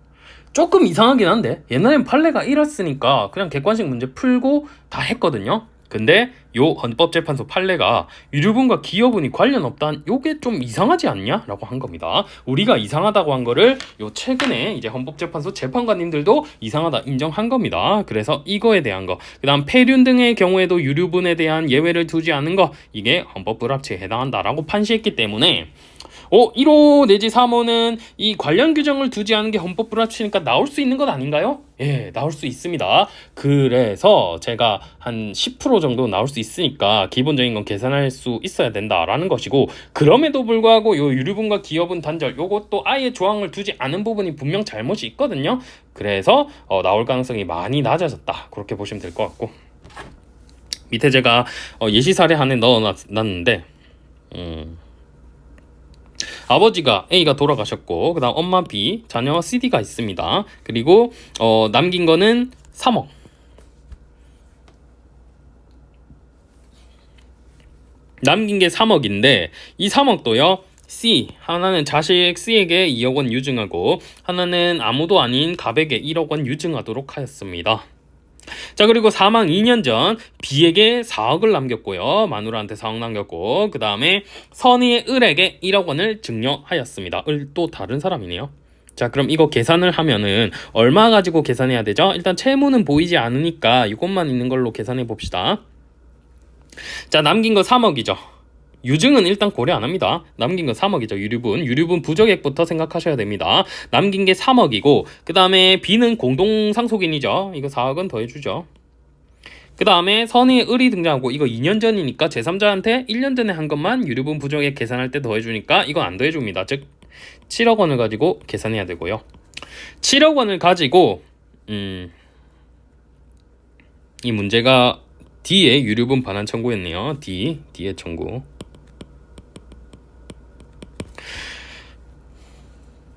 조금 이상하긴 한데 옛날엔 판례가 이랬으니까 그냥 객관식 문제 풀고 다 했거든요. 근데 요 헌법재판소 판례가 유류분과 기여분이 관련 없다, 요게 좀 이상하지 않냐? 라고 한 겁니다. 우리가 이상하다고 한 거를 요 최근에 이제 헌법재판소 재판관님들도 이상하다 인정한 겁니다. 그래서 이거에 대한 거, 그 다음 폐륜 등의 경우에도 유류분에 대한 예외를 두지 않은 거, 이게 헌법 불합치에 해당한다라고 판시했기 때문에 1호 내지 3호는 이 관련 규정을 두지 않은 게 헌법 불합치니까 나올 수 있는 것 아닌가요? 예, 나올 수 있습니다. 그래서 제가 한 10% 정도 나올 수 있으니까 기본적인 건 계산할 수 있어야 된다라는 것이고, 그럼에도 불구하고 요 유류분과 기여분 단절 요것도 아예 조항을 두지 않은 부분이 분명 잘못이 있거든요. 그래서 나올 가능성이 많이 낮아졌다, 그렇게 보시면 될 것 같고, 밑에 제가 예시 사례 하나 넣어놨는데 아버지가 A가 돌아가셨고, 그 다음 엄마 B, 자녀 CD가 있습니다. 그리고 남긴 거는 3억. 남긴 게 3억인데 이 3억도요, C, 하나는 자식 C에게 2억 원 유증하고 하나는 아무도 아닌 갑에게 1억 원 유증하도록 하였습니다. 자, 그리고 사망 2년 전 B에게 4억을 남겼고요, 마누라한테 4억 남겼고, 그 다음에 선의의 을에게 1억 원을 증여하였습니다. 을 또 다른 사람이네요. 자, 그럼 이거 계산을 하면은 얼마 가지고 계산해야 되죠? 일단 채무는 보이지 않으니까 이것만 있는 걸로 계산해 봅시다. 자, 남긴 거 3억이죠. 유증은 일단 고려 안 합니다. 남긴 거 3억이죠. 유류분 부적액부터 생각하셔야 됩니다. 남긴 게 3억이고, 그 다음에 B는 공동상속인이죠. 이거 4억은 더해주죠. 그 다음에 선의 을이 등장하고, 이거 2년 전이니까 제3자한테 1년 전에 한 것만 유류분 부적액 계산할 때 더해주니까 이거 안 더해줍니다. 즉 7억 원을 가지고 계산해야 되고요. 7억 원을 가지고 이 문제가 D의 유류분 반환 청구였네요. D의 청구.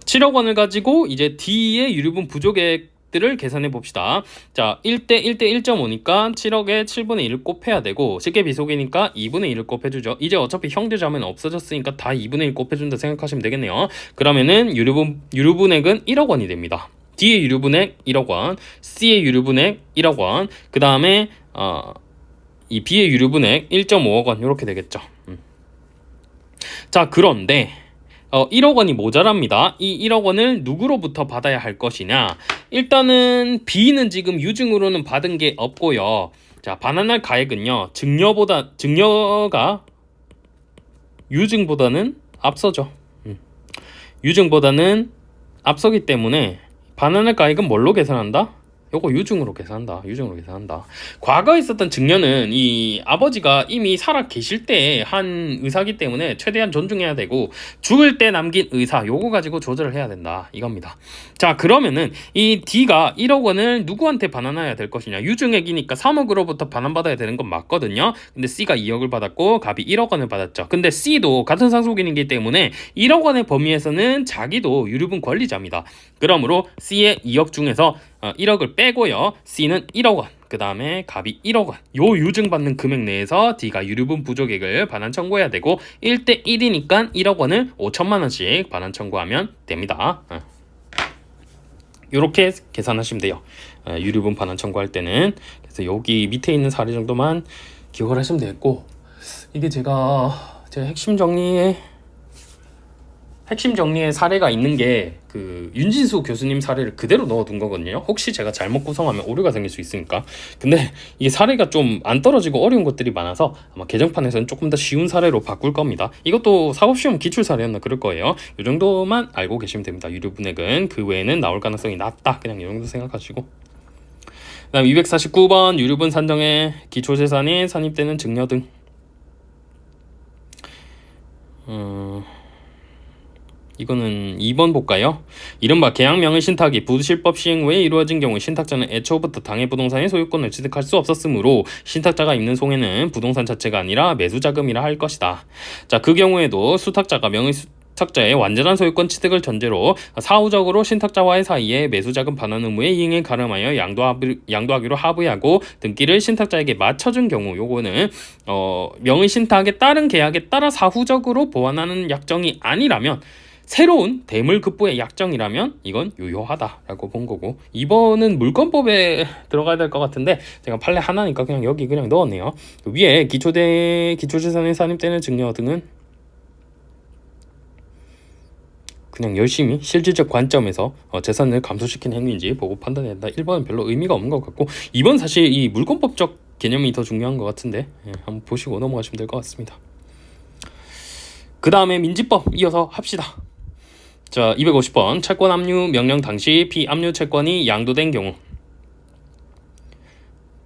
7억 원을 가지고 이제 D의 유류분 부족액들을 계산해 봅시다. 자, 1대 1.5니까 7억에 7분의 1을 곱해야 되고, 쉽게 비속이니까 2분의 1을 곱해주죠. 이제 어차피 형제자매는 없어졌으니까 다 2분의 1 곱해준다 생각하시면 되겠네요. 그러면은 유류분액은 1억 원이 됩니다. D의 유류분액 1억 원, C의 유류분액 1억 원, 그 다음에 이 B의 유류분액 1.5억 원, 이렇게 되겠죠. 자, 그런데 1억 원이 모자랍니다. 이 1억 원을 누구로부터 받아야 할 것이냐? 일단은 B는 지금 유증으로는 받은 게 없고요. 자, 반환할 가액은요, 증여가 유증보다는 앞서죠. 유증보다는 앞서기 때문에 반환할 가액은 뭘로 계산한다? 요거 유증으로 계산한다. 과거에 있었던 증여는 이 아버지가 이미 살아 계실 때 한 의사기 때문에 최대한 존중해야 되고, 죽을 때 남긴 의사 요거 가지고 조절을 해야 된다, 이겁니다. 자, 그러면은 이 D가 1억 원을 누구한테 반환해야 될 것이냐? 유증액이니까 3억으로부터 반환받아야 되는 건 맞거든요. 근데 C가 2억을 받았고 갑이 1억 원을 받았죠. 근데 C도 같은 상속인이기 때문에 1억 원의 범위에서는 자기도 유류분 권리자입니다. 그러므로 C의 2억 중에서 1억을 빼고요, C는 1억 원, 그 다음에 갑이 1억 원, 요 유증받는 금액 내에서 D가 유류분 부족액을 반환 청구해야 되고, 1대 1이니까 1억 원을 5천만 원씩 반환 청구하면 됩니다. 요렇게 계산하시면 돼요. 유류분 반환 청구할 때는. 그래서 여기 밑에 있는 사례 정도만 기억을 하시면 되겠고, 이게 제가 핵심 정리에 사례가 있는 게 그 윤진수 교수님 사례를 그대로 넣어둔 거거든요. 혹시 제가 잘못 구성하면 오류가 생길 수 있으니까. 근데 이게 사례가 좀 안 떨어지고 어려운 것들이 많아서 아마 개정판에서는 조금 더 쉬운 사례로 바꿀 겁니다. 이것도 사법시험 기출 사례였나 그럴 거예요. 이 정도만 알고 계시면 됩니다. 유류분액은 그 외에는 나올 가능성이 낮다, 그냥 이 정도 생각하시고. 그다음 249번 유류분 산정에 기초재산이 산입되는 증여 등. 이거는 2번 볼까요? 이른바 계약명의 신탁이 부실법 시행 외에 이루어진 경우 신탁자는 애초부터 당해 부동산의 소유권을 취득할 수 없었으므로 신탁자가 입는 손해는 부동산 자체가 아니라 매수자금이라 할 것이다. 자, 그 경우에도 수탁자가 명의 수탁자의 완전한 소유권 취득을 전제로 사후적으로 신탁자와의 사이에 매수자금 반환 의무의 이행에 가름하여 양도하기로 합의하고 등기를 신탁자에게 맞춰준 경우, 요거는 명의 신탁에 따른 계약에 따라 사후적으로 보완하는 약정이 아니라면, 새로운 대물급부의 약정이라면 이건 유효하다라고 본 거고, 2번은 물권법에 들어가야 될 것 같은데 제가 판례 하나니까 그냥 여기 그냥 넣었네요. 위에 기초재산에 산입되는 증여 등은 그냥 열심히 실질적 관점에서 재산을 감소시키는 행위인지 보고 판단해야 된다. 1번은 별로 의미가 없는 것 같고, 2번 사실 이 물권법적 개념이 더 중요한 것 같은데, 한번 보시고 넘어가시면 될 것 같습니다. 그 다음에 민지법 이어서 합시다. 자, 250번 채권 압류 명령 당시 비압류 채권이 양도된 경우.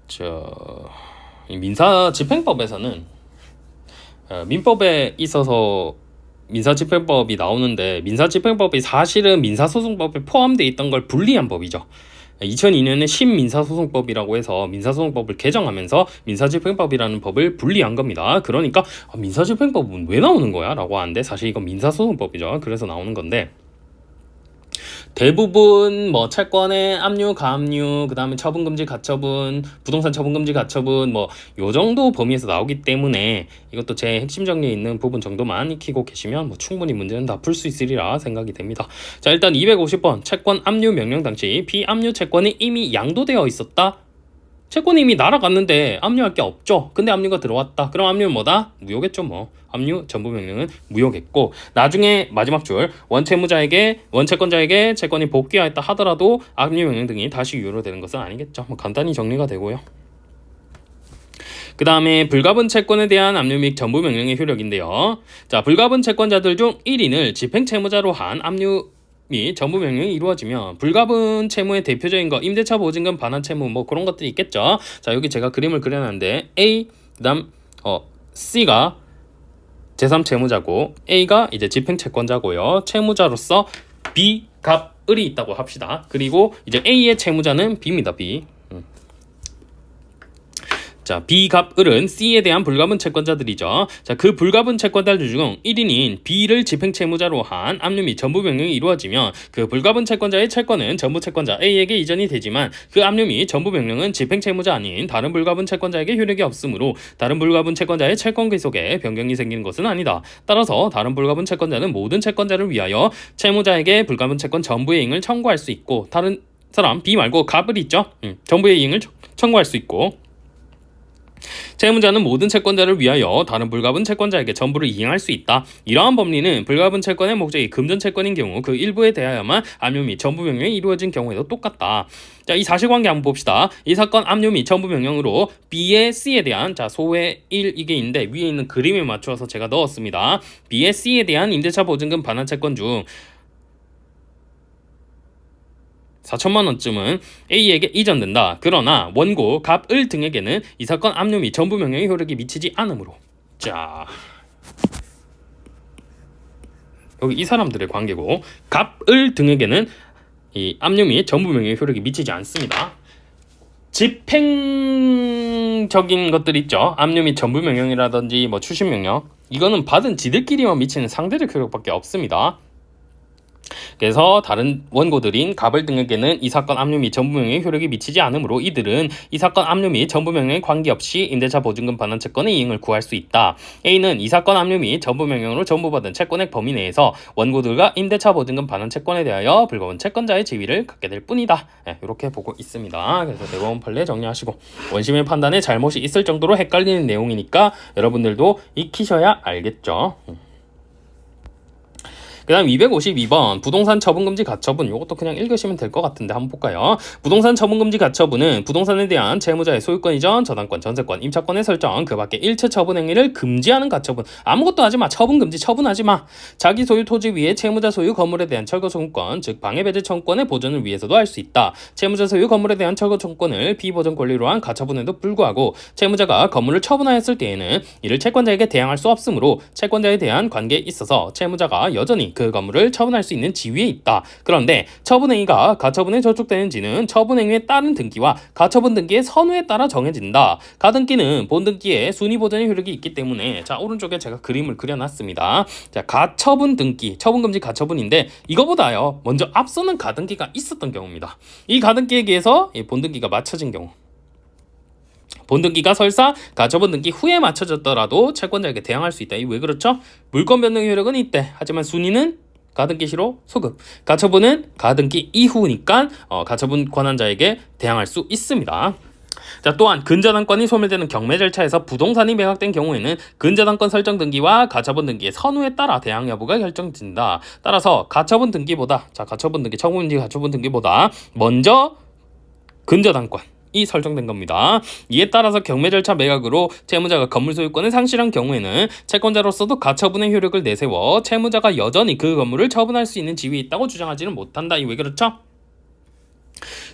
자, 민사집행법에서는 민법에 있어서 민사집행법이 나오는데 민사집행법이 사실은 민사소송법에 포함되어 있던 걸 분리한 법이죠. 2002년에 신민사소송법이라고 해서 민사소송법을 개정하면서 민사집행법이라는 법을 분리한 겁니다. 그러니까 민사집행법은 왜 나오는 거야? 라고 하는데 사실 이건 민사소송법이죠. 그래서 나오는 건데 대부분 뭐 채권의 압류, 가압류, 그 다음에 처분금지, 가처분, 부동산 처분금지, 가처분 뭐 요 정도 범위에서 나오기 때문에 이것도 제 핵심 정리에 있는 부분 정도만 익히고 계시면 뭐 충분히 문제는 다 풀 수 있으리라 생각이 됩니다. 자, 일단 250번 채권 압류 명령 당시 비압류 채권이 이미 양도되어 있었다. 채권이 이미 날아갔는데 압류할 게 없죠. 근데 압류가 들어왔다. 그럼 압류는 뭐다? 무효겠죠 뭐. 압류 전부 명령은 무효겠고 나중에 마지막 줄 원채권자에게 채권이 복귀하였다 하더라도 압류 명령 등이 다시 유효로 되는 것은 아니겠죠. 뭐 간단히 정리가 되고요. 그 다음에 불가분 채권에 대한 압류 및 전부 명령의 효력인데요. 자, 불가분 채권자들 중 1인을 집행채무자로 한 압류 및 전부 명령이 이루어지면 불가분 채무의 대표적인 거 임대차 보증금 반환 채무 뭐 그런 것들이 있겠죠. 자, 여기 제가 그림을 그려놨는데 A 그다음 C가 제3채무자고 A가 이제 집행채권자고요. 채무자로서 B 갑을이 있다고 합시다. 그리고 이제 A의 채무자는 B입니다. B. 자, B갑을은 C에 대한 불가분 채권자들이죠. 자, 그 불가분 채권자들 중 1인인 B를 집행채무자로 한 압류 및 전부 명령이 이루어지면 그 불가분 채권자의 채권은 전부 채권자 A에게 이전이 되지만 그 압류 및 전부 명령은 집행채무자 아닌 다른 불가분 채권자에게 효력이 없으므로 다른 불가분 채권자의 채권 귀속에 변경이 생기는 것은 아니다. 따라서 다른 불가분 채권자는 모든 채권자를 위하여 채무자에게 불가분 채권 전부의 이익을 청구할 수 있고 다른 사람 B 말고 갑을 있죠. 전부의 이익을 청구할 수 있고 채무자는 모든 채권자를 위하여 다른 불가분 채권자에게 전부를 이행할 수 있다. 이러한 법리는 불가분 채권의 목적이 금전 채권인 경우 그 일부에 대하여만 압류 및 전부 명령이 이루어진 경우에도 똑같다. 자, 이 사실관계 한번 봅시다. 이 사건 압류 및 전부 명령으로 B의 C에 대한 자 소의 1 이게 있는데 위에 있는 그림에 맞추어서 제가 넣었습니다. B의 C에 대한 임대차 보증금 반환 채권 중 4천만 원쯤은 A에게 이전된다. 그러나 원고, 갑을 등에게는 이 사건 압류 및 전부 명령의 효력이 미치지 않으므로. 자, 여기 이 사람들의 관계고 갑을 등에게는 이 압류 및 전부 명령의 효력이 미치지 않습니다. 집행적인 것들 있죠. 압류 및 전부 명령이라든지 뭐 추심 명령 이거는 받은 지들끼리만 미치는 상대적 효력밖에 없습니다. 그래서 다른 원고들인 갑을 등에게는 이 사건 압류 및 전부 명령의 효력이 미치지 않으므로 이들은 이 사건 압류 및 전부 명령에 관계없이 임대차 보증금 반환 채권의 이행을 구할 수 있다. A는 이 사건 압류 및 전부 명령으로 전부받은 채권액 범위 내에서 원고들과 임대차 보증금 반환 채권에 대하여 불가분 채권자의 지위를 갖게 될 뿐이다. 네, 이렇게 보고 있습니다. 그래서 대법원 판례 정리하시고 원심의 판단에 잘못이 있을 정도로 헷갈리는 내용이니까 여러분들도 익히셔야 알겠죠. 그 다음 252번 부동산 처분금지 가처분 이것도 그냥 읽으시면 될 것 같은데 한번 볼까요? 부동산 처분금지 가처분은 부동산에 대한 채무자의 소유권 이전, 저당권, 전세권, 임차권의 설정 그 밖에 일체 처분 행위를 금지하는 가처분. 아무것도 하지마. 처분금지 처분하지마. 자기 소유 토지 위에 채무자 소유 건물에 대한 철거 청구권 즉 방해배제 청구권의 보전을 위해서도 할 수 있다. 채무자 소유 건물에 대한 철거 청구권을 비보전 권리로 한 가처분에도 불구하고 채무자가 건물을 처분하였을 때에는 이를 채권자에게 대항할 수 없으므로 채권자에 대한 관계에 있어서 채무자가 여전히 그 건물을 처분할 수 있는 지위에 있다. 그런데 처분행위가 가처분에 저촉되는지는 처분행위에 따른 등기와 가처분 등기의 선우에 따라 정해진다. 가등기는 본등기에 순위보전의 효력이 있기 때문에 자 오른쪽에 제가 그림을 그려놨습니다. 자 가처분 등기, 처분금지 가처분인데 이거보다요 먼저 앞서는 가등기가 있었던 경우입니다. 이 가등기에 의해서 본등기가 맞춰진 경우 본등기가 설사 가처분 등기 후에 맞춰졌더라도 채권자에게 대항할 수 있다. 이 왜 그렇죠? 물권 변동 효력은 있대. 하지만 순위는 가등기 시로 소급. 가처분은 가등기 이후니까 가처분 권한자에게 대항할 수 있습니다. 자 또한 근저당권이 소멸되는 경매 절차에서 부동산이 매각된 경우에는 근저당권 설정 등기와 가처분 등기의 선우에 따라 대항 여부가 결정된다. 따라서 가처분 등기보다 가처분 등기, 처분금지 가처분 등기보다 먼저 근저당권 이 설정된 겁니다. 이에 따라서 경매 절차 매각으로 채무자가 건물 소유권을 상실한 경우에는 채권자로서도 가처분의 효력을 내세워 채무자가 여전히 그 건물을 처분할 수 있는 지위에 있다고 주장하지는 못한다. 이 왜 그렇죠?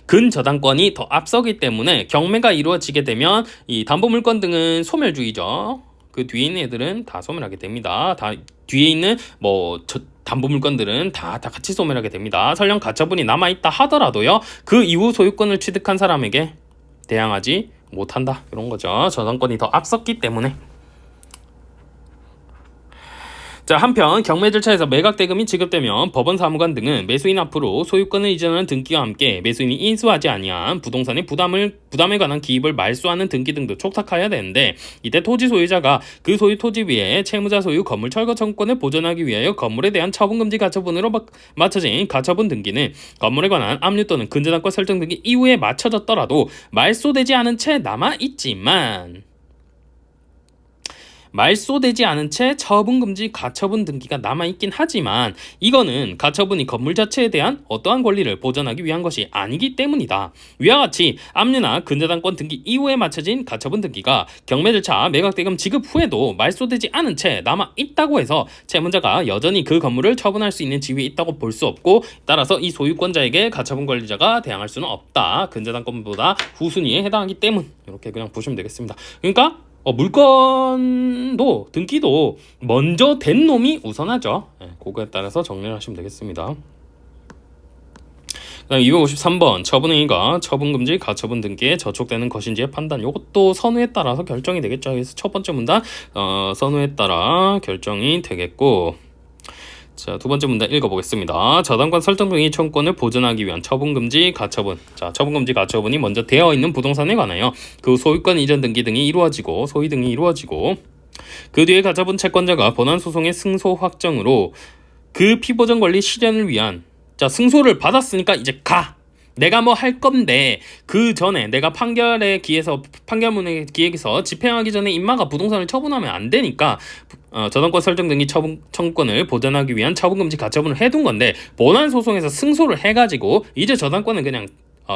근저당권이 더 앞서기 때문에 경매가 이루어지게 되면 이 담보물권 등은 소멸주의죠. 그 뒤에 있는 애들은 다 소멸하게 됩니다. 다 뒤에 있는 담보물권들은 다 같이 소멸하게 됩니다. 설령 가처분이 남아있다 하더라도요, 그 이후 소유권을 취득한 사람에게 대항하지 못한다. 이런 거죠. 저당권이 더 앞섰기 때문에. 자, 한편 경매 절차에서 매각 대금이 지급되면 법원 사무관 등은 매수인 앞으로 소유권을 이전하는 등기와 함께 매수인이 인수하지 아니한 부동산의 부담에 관한 기입을 말소하는 등기 등도 촉탁하여야 되는데, 이때 토지 소유자가 그 소유 토지 위에 채무자 소유 건물 철거 청구권을 보존하기 위하여 건물에 대한 처분금지 가처분으로 맞춰진 가처분 등기는 건물에 관한 압류 또는 근저당권 설정 등기 이후에 맞춰졌더라도 말소되지 않은 채 남아있지만, 말소되지 않은 채 처분금지 가처분 등기가 남아있긴 하지만 이거는 가처분이 건물 자체에 대한 어떠한 권리를 보전하기 위한 것이 아니기 때문이다. 위와 같이 압류나 근저당권 등기 이후에 맞춰진 가처분 등기가 경매 절차 매각대금 지급 후에도 말소되지 않은 채 남아있다고 해서 채무자가 여전히 그 건물을 처분할 수 있는 지위에 있다고 볼 수 없고, 따라서 이 소유권자에게 가처분 권리자가 대항할 수는 없다. 근저당권보다 후순위에 해당하기 때문. 이렇게 그냥 보시면 되겠습니다. 그러니까 물건도 등기도 먼저 된 놈이 우선하죠. 그거에 따라서 정리를 하시면 되겠습니다. 그다음 253번 처분행위가 처분금지 가처분 등기에 저촉되는 것인지의 판단. 이것도 선우에 따라서 결정이 되겠죠. 그래서 첫 번째 문단 선우에 따라 결정이 되겠고, 자, 두 번째 문단 읽어보겠습니다. 저당권 설정 등의 청구권을 보존하기 위한 처분금지 가처분. 자, 처분금지 가처분이 먼저 되어 있는 부동산에 관하여 그 소유권 이전 등기 등이 이루어지고 소위 등이 이루어지고, 그 뒤에 가처분 채권자가 본안 소송의 승소 확정으로 그 피보전 권리 실현을 위한, 자, 승소를 받았으니까 이제 내가 뭐 할 건데 그 전에 내가 판결문에 기해서 집행하기 전에 임마가 부동산을 처분하면 안 되니까 저당권 설정 등기 청구권을 보전하기 위한 처분금지 가처분을 해둔 건데, 본안 소송에서 승소를 해가지고 이제 저당권을 그냥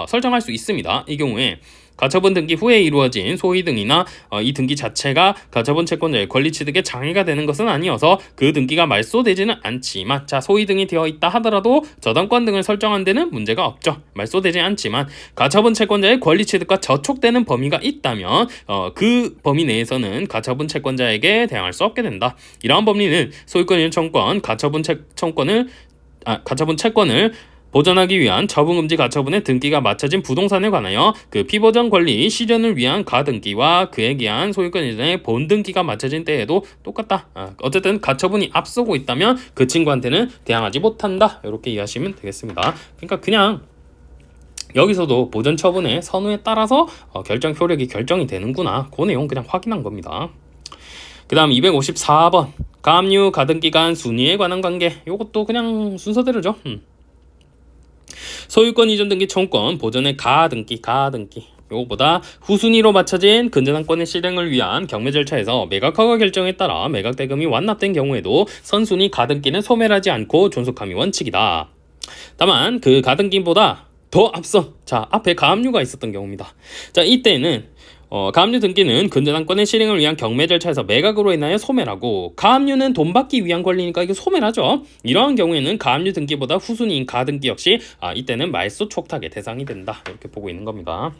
설정할 수 있습니다. 이 경우에 가처분 등기 후에 이루어진 소위 등이나 이 등기 자체가 가처분 채권자의 권리 취득에 장애가 되는 것은 아니어서 그 등기가 말소되지는 않지만, 자, 소위 등이 되어 있다 하더라도 저당권 등을 설정한 데는 문제가 없죠. 말소되지 않지만 가처분 채권자의 권리 취득과 저촉되는 범위가 있다면 그 범위 내에서는 가처분 채권자에게 대항할 수 없게 된다. 이러한 법리는 소유권 이전 청구권, 가처분 채권을 보전하기 위한 처분금지 가처분의 등기가 맞춰진 부동산에 관하여 그 피보전 권리 실현을 위한 가등기와 그에 기한 소유권 이전의 본등기가 맞춰진 때에도 똑같다. 어쨌든 가처분이 앞서고 있다면 그 친구한테는 대항하지 못한다. 이렇게 이해하시면 되겠습니다. 그러니까 그냥 여기서도 보전 처분의 선우에 따라서 결정 효력이 결정이 되는구나. 그 내용 그냥 확인한 겁니다. 그 다음 254번 가압류 가등기 간 순위에 관한 관계. 이것도 그냥 순서대로죠. 소유권 이전 등기 청구권 보전의 가등기 요거보다 후순위로 맞춰진 근저당권의 실행을 위한 경매 절차에서 매각 허가 결정에 따라 매각 대금이 완납된 경우에도 선순위 가등기는 소멸하지 않고 존속함이 원칙이다. 다만 그 가등기보다 더 앞선, 자, 앞에 가압류가 있었던 경우입니다. 자, 이때는 가압류 등기는 근저당권의 실행을 위한 경매 절차에서 매각으로 인하여 소멸하고, 가압류는 돈 받기 위한 권리니까 이거 소멸하죠. 이러한 경우에는 가압류 등기보다 후순위인 가등기 역시 이때는 말소 촉탁의 대상이 된다. 이렇게 보고 있는 겁니다.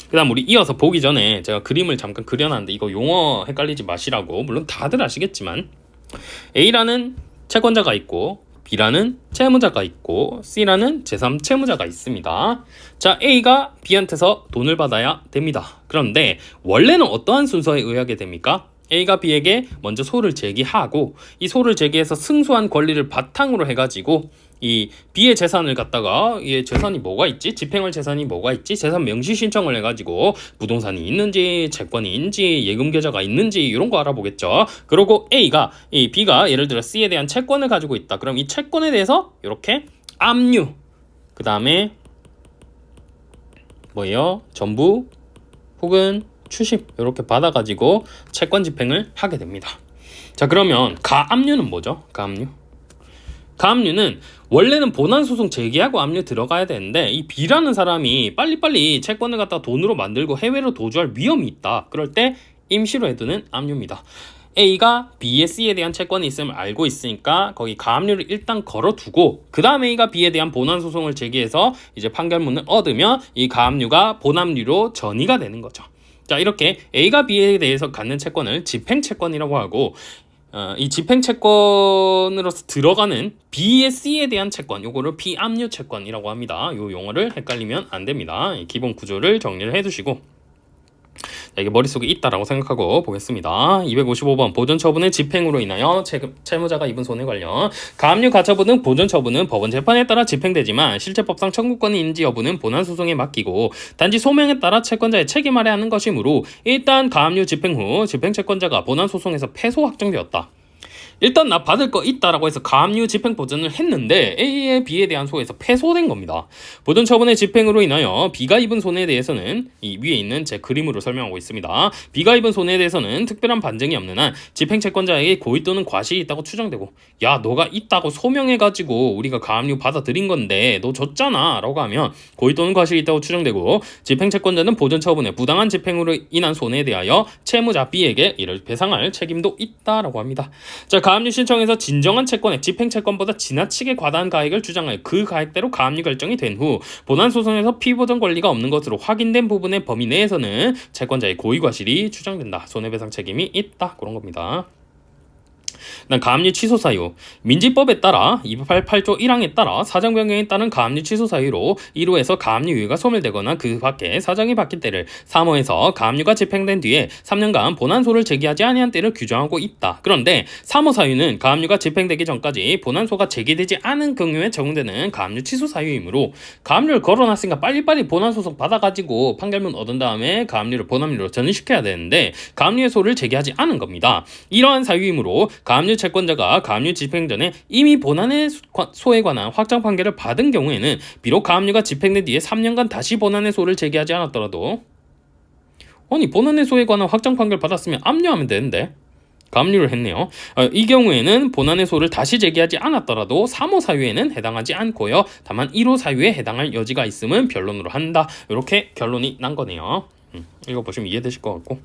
그 다음 우리 이어서 보기 전에 제가 그림을 잠깐 그려놨는데 이거 용어 헷갈리지 마시라고. 물론 다들 아시겠지만 A라는 채권자가 있고 B라는 채무자가 있고 C라는 제3채무자가 있습니다. 자, A가 B한테서 돈을 받아야 됩니다. 그런데 원래는 어떠한 순서에 의하게 됩니까? A가 B에게 먼저 소를 제기하고 이 소를 제기해서 승소한 권리를 바탕으로 해가지고 이 B의 재산을 갖다가, 이 재산이 뭐가 있지? 집행할 재산이 뭐가 있지? 재산 명시 신청을 해가지고 부동산이 있는지, 채권이 있는지, 예금 계좌가 있는지 이런 거 알아보겠죠. 그리고 B가 예를 들어 C에 대한 채권을 가지고 있다. 그럼 이 채권에 대해서 이렇게 압류, 그 다음에 전부 혹은 추심 이렇게 받아가지고 채권 집행을 하게 됩니다. 자, 그러면 가압류는 뭐죠? 가압류는 원래는 본안소송 제기하고 압류 들어가야 되는데 이 B라는 사람이 빨리빨리 채권을 갖다 돈으로 만들고 해외로 도주할 위험이 있다. 그럴 때 임시로 해두는 압류입니다. A가 B의 C에 대한 채권이 있음을 알고 있으니까 거기 가압류를 일단 걸어두고 그 다음 A가 B에 대한 본안소송을 제기해서 이제 판결문을 얻으면 이 가압류가 본압류로 전이가 되는 거죠. 자, 이렇게 A가 B에 대해서 갖는 채권을 집행채권이라고 하고 이 집행채권으로서 들어가는 B의 C에 대한 채권, 요거를 피압류 채권이라고 합니다. 요 용어를 헷갈리면 안 됩니다. 기본 구조를 정리를 해두시고 이게 머릿속에 있다라고 생각하고 보겠습니다. 255번 보존처분의 집행으로 인하여 채무자가 입은 손해 관련 가압류 가처분 보존처분은 법원 재판에 따라 집행되지만 실체법상 청구권이 있는지 여부는 본안소송에 맡기고 단지 소명에 따라 채권자의 책임 아래 하는 것이므로 일단 가압류 집행 후 집행채권자가 본안소송에서 패소 확정되었다. 일단 나 받을 거 있다라고 해서 가압류 집행 보전을 했는데 A의 B에 대한 소에서 패소된 겁니다. 보전 처분의 집행으로 인하여 B가 입은 손해에 대해서는 이 위에 있는 제 그림으로 설명하고 있습니다. B가 입은 손해에 대해서는 특별한 반증이 없는 한 집행채권자에게 고의 또는 과실이 있다고 추정되고 야 너가 있다고 소명해가지고 우리가 가압류 받아들인 건데 너 줬잖아 라고 하면 고의 또는 과실이 있다고 추정되고 집행채권자는 보전 처분의 부당한 집행으로 인한 손해에 대하여 채무자 B에게 이를 배상할 책임도 있다라고 합니다. 자, 가압류 신청에서 진정한 채권액 집행채권보다 지나치게 과다한 가액을 주장하여 그 가액대로 가압류 결정이 된 후 본안소송에서 피보전 권리가 없는 것으로 확인된 부분의 범위 내에서는 채권자의 고의과실이 추정된다. 손해배상 책임이 있다. 그런 겁니다. 가압류 취소 사유 민지법에 따라 288조 1항에 따라 사정 변경에 따른 가압류 취소 사유로 1호에서 가압류 유예가 소멸되거나 그 밖에 사정이 바뀐 때를 3호에서 가압류가 집행된 뒤에 3년간 본안소를 제기하지 아니한 때를 규정하고 있다. 그런데 3호 사유는 가압류가 집행되기 전까지 본안소가 제기되지 않은 경우에 적용되는 가압류 취소 사유이므로 가압류를 걸어놨으니까 빨리빨리 본안소송 받아가지고 판결문 얻은 다음에 가압류를 본압류로 전환시켜야 되는데 가압류의 소를 제기하지 않은 겁니다. 이러한 사유이므로 가압류 채권자가 가압류 집행 전에 이미 본안의 소에 관한 확정 판결을 받은 경우에는 비록 가압류가 집행된 뒤에 3년간 다시 본안의 소를 제기하지 않았더라도 아니 본안의 소에 관한 확정 판결 받았으면 압류하면 되는데 가압류를 했네요. 이 경우에는 본안의 소를 다시 제기하지 않았더라도 3호 사유에는 해당하지 않고요. 다만 1호 사유에 해당할 여지가 있음은 변론으로 한다. 이렇게 결론이 난 거네요. 읽어보시면 이해되실 것 같고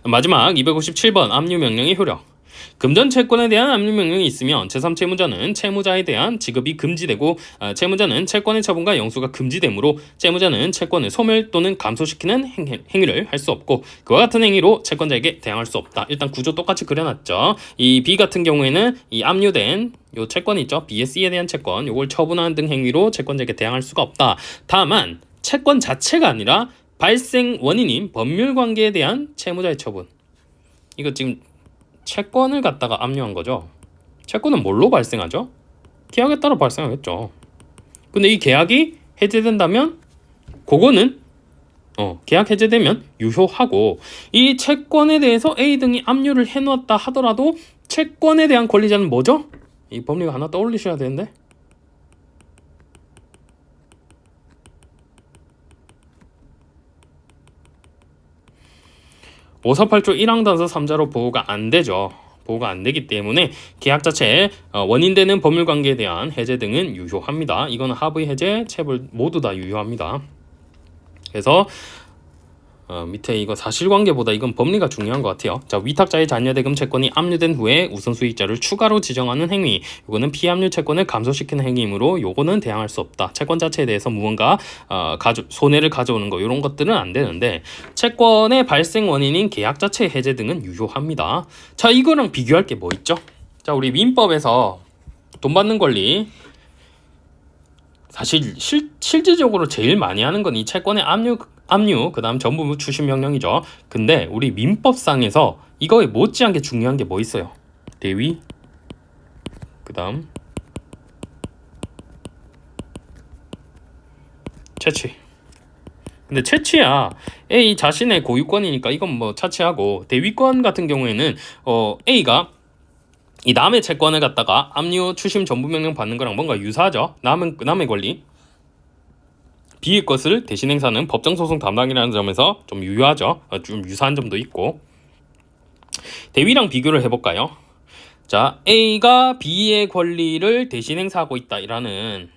마지막 257번 압류 명령의 효력 금전 채권에 대한 압류 명령이 있으면 제3채무자는 채무자에 대한 지급이 금지되고 채무자는 채권의 처분과 영수가 금지되므로 채무자는 채권을 소멸 또는 감소시키는 행위를 할 수 없고 그와 같은 행위로 채권자에게 대항할 수 없다. 일단 구조 똑같이 그려놨죠. 이 B 같은 경우에는 이 압류된 요 채권 있죠. B의 C에 대한 채권 요걸 처분하는 등 행위로 채권자에게 대항할 수가 없다. 다만 채권 자체가 아니라 발생 원인인 법률관계에 대한 채무자의 처분 이거 지금 채권을 갖다가 압류한 거죠. 채권은 뭘로 발생하죠? 계약에 따라 발생하겠죠. 근데 이 계약이 해제된다면 그거는 계약 해제되면 유효하고 이 채권에 대해서 A 등이 압류를 해놓았다 하더라도 채권에 대한 권리자는 뭐죠? 이 법리가 하나 떠올리셔야 되는데 548조 1항 단서 3자로 보호가 안 되죠. 보호가 안 되기 때문에 계약 자체에 원인되는 법률관계에 대한 해제 등은 유효합니다. 이거는 하부의 해제, 체불 모두 다 유효합니다. 그래서 밑에 이거 사실관계보다 이건 법리가 중요한 것 같아요. 자, 위탁자의 잔여대금 채권이 압류된 후에 우선수익자를 추가로 지정하는 행위 이거는 피압류 채권을 감소시키는 행위이므로 요거는 대항할 수 없다. 채권 자체에 대해서 무언가 손해를 가져오는 거 이런 것들은 안 되는데 채권의 발생 원인인 계약 자체의 해제 등은 유효합니다. 자, 이거랑 비교할 게 뭐 있죠? 자, 우리 민법에서 돈 받는 권리 사실 실질적으로 제일 많이 하는 건 이 채권의 압류 그 다음 전부 추심 명령이죠. 근데 우리 민법상에서 이거에 못지않게 중요한 게 뭐 있어요? 대위 그 다음 채취. 근데 채취야 A 자신의 고유권이니까 이건 뭐 차치하고 대위권 같은 경우에는 A가 이 남의 채권을 갖다가 압류 추심 전부 명령 받는 거랑 뭔가 유사하죠. 남의 권리 B의 것을 대신 행사하는 법정소송 담당이라는 점에서 좀 유효하죠. 좀 유사한 점도 있고 대위랑 비교를 해볼까요? 자, A가 B의 권리를 대신 행사하고 있다라는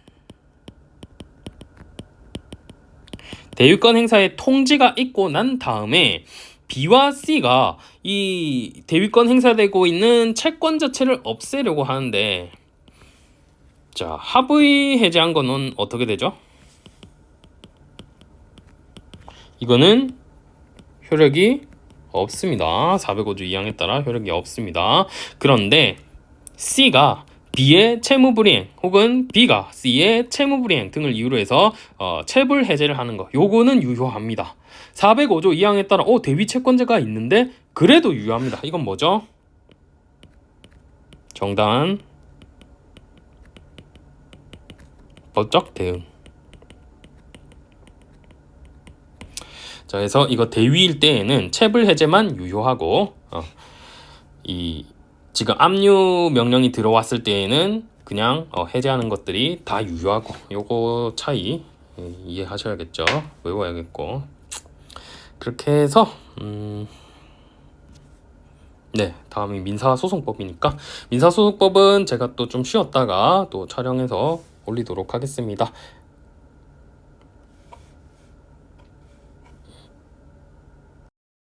대위권 행사의 통지가 있고 난 다음에 B와 C가 이 대위권 행사되고 있는 채권 자체를 없애려고 하는데, 자, 합의 해제한 거는 어떻게 되죠? 이거는 효력이 없습니다. 405조 2항에 따라 효력이 없습니다. 그런데 C가 B의 채무불이행 혹은 B가 C의 채무불이행 등을 이유로 해서 채불 해제를 하는 거, 요거는 유효합니다. 405조 2항에 따라 대위 채권자가 있는데 그래도 유효합니다. 이건 뭐죠? 정당한 법적 대응. 자, 그래서 이거 대위일 때에는 채불 해제만 유효하고 이 지금 압류 명령이 들어왔을 때에는 그냥 해제하는 것들이 다 유효하고, 요거 차이 이해하셔야겠죠. 외워야겠고. 그렇게 해서 네, 다음이 민사소송법이니까 민사소송법은 제가 또 좀 쉬었다가 또 촬영해서 올리도록 하겠습니다.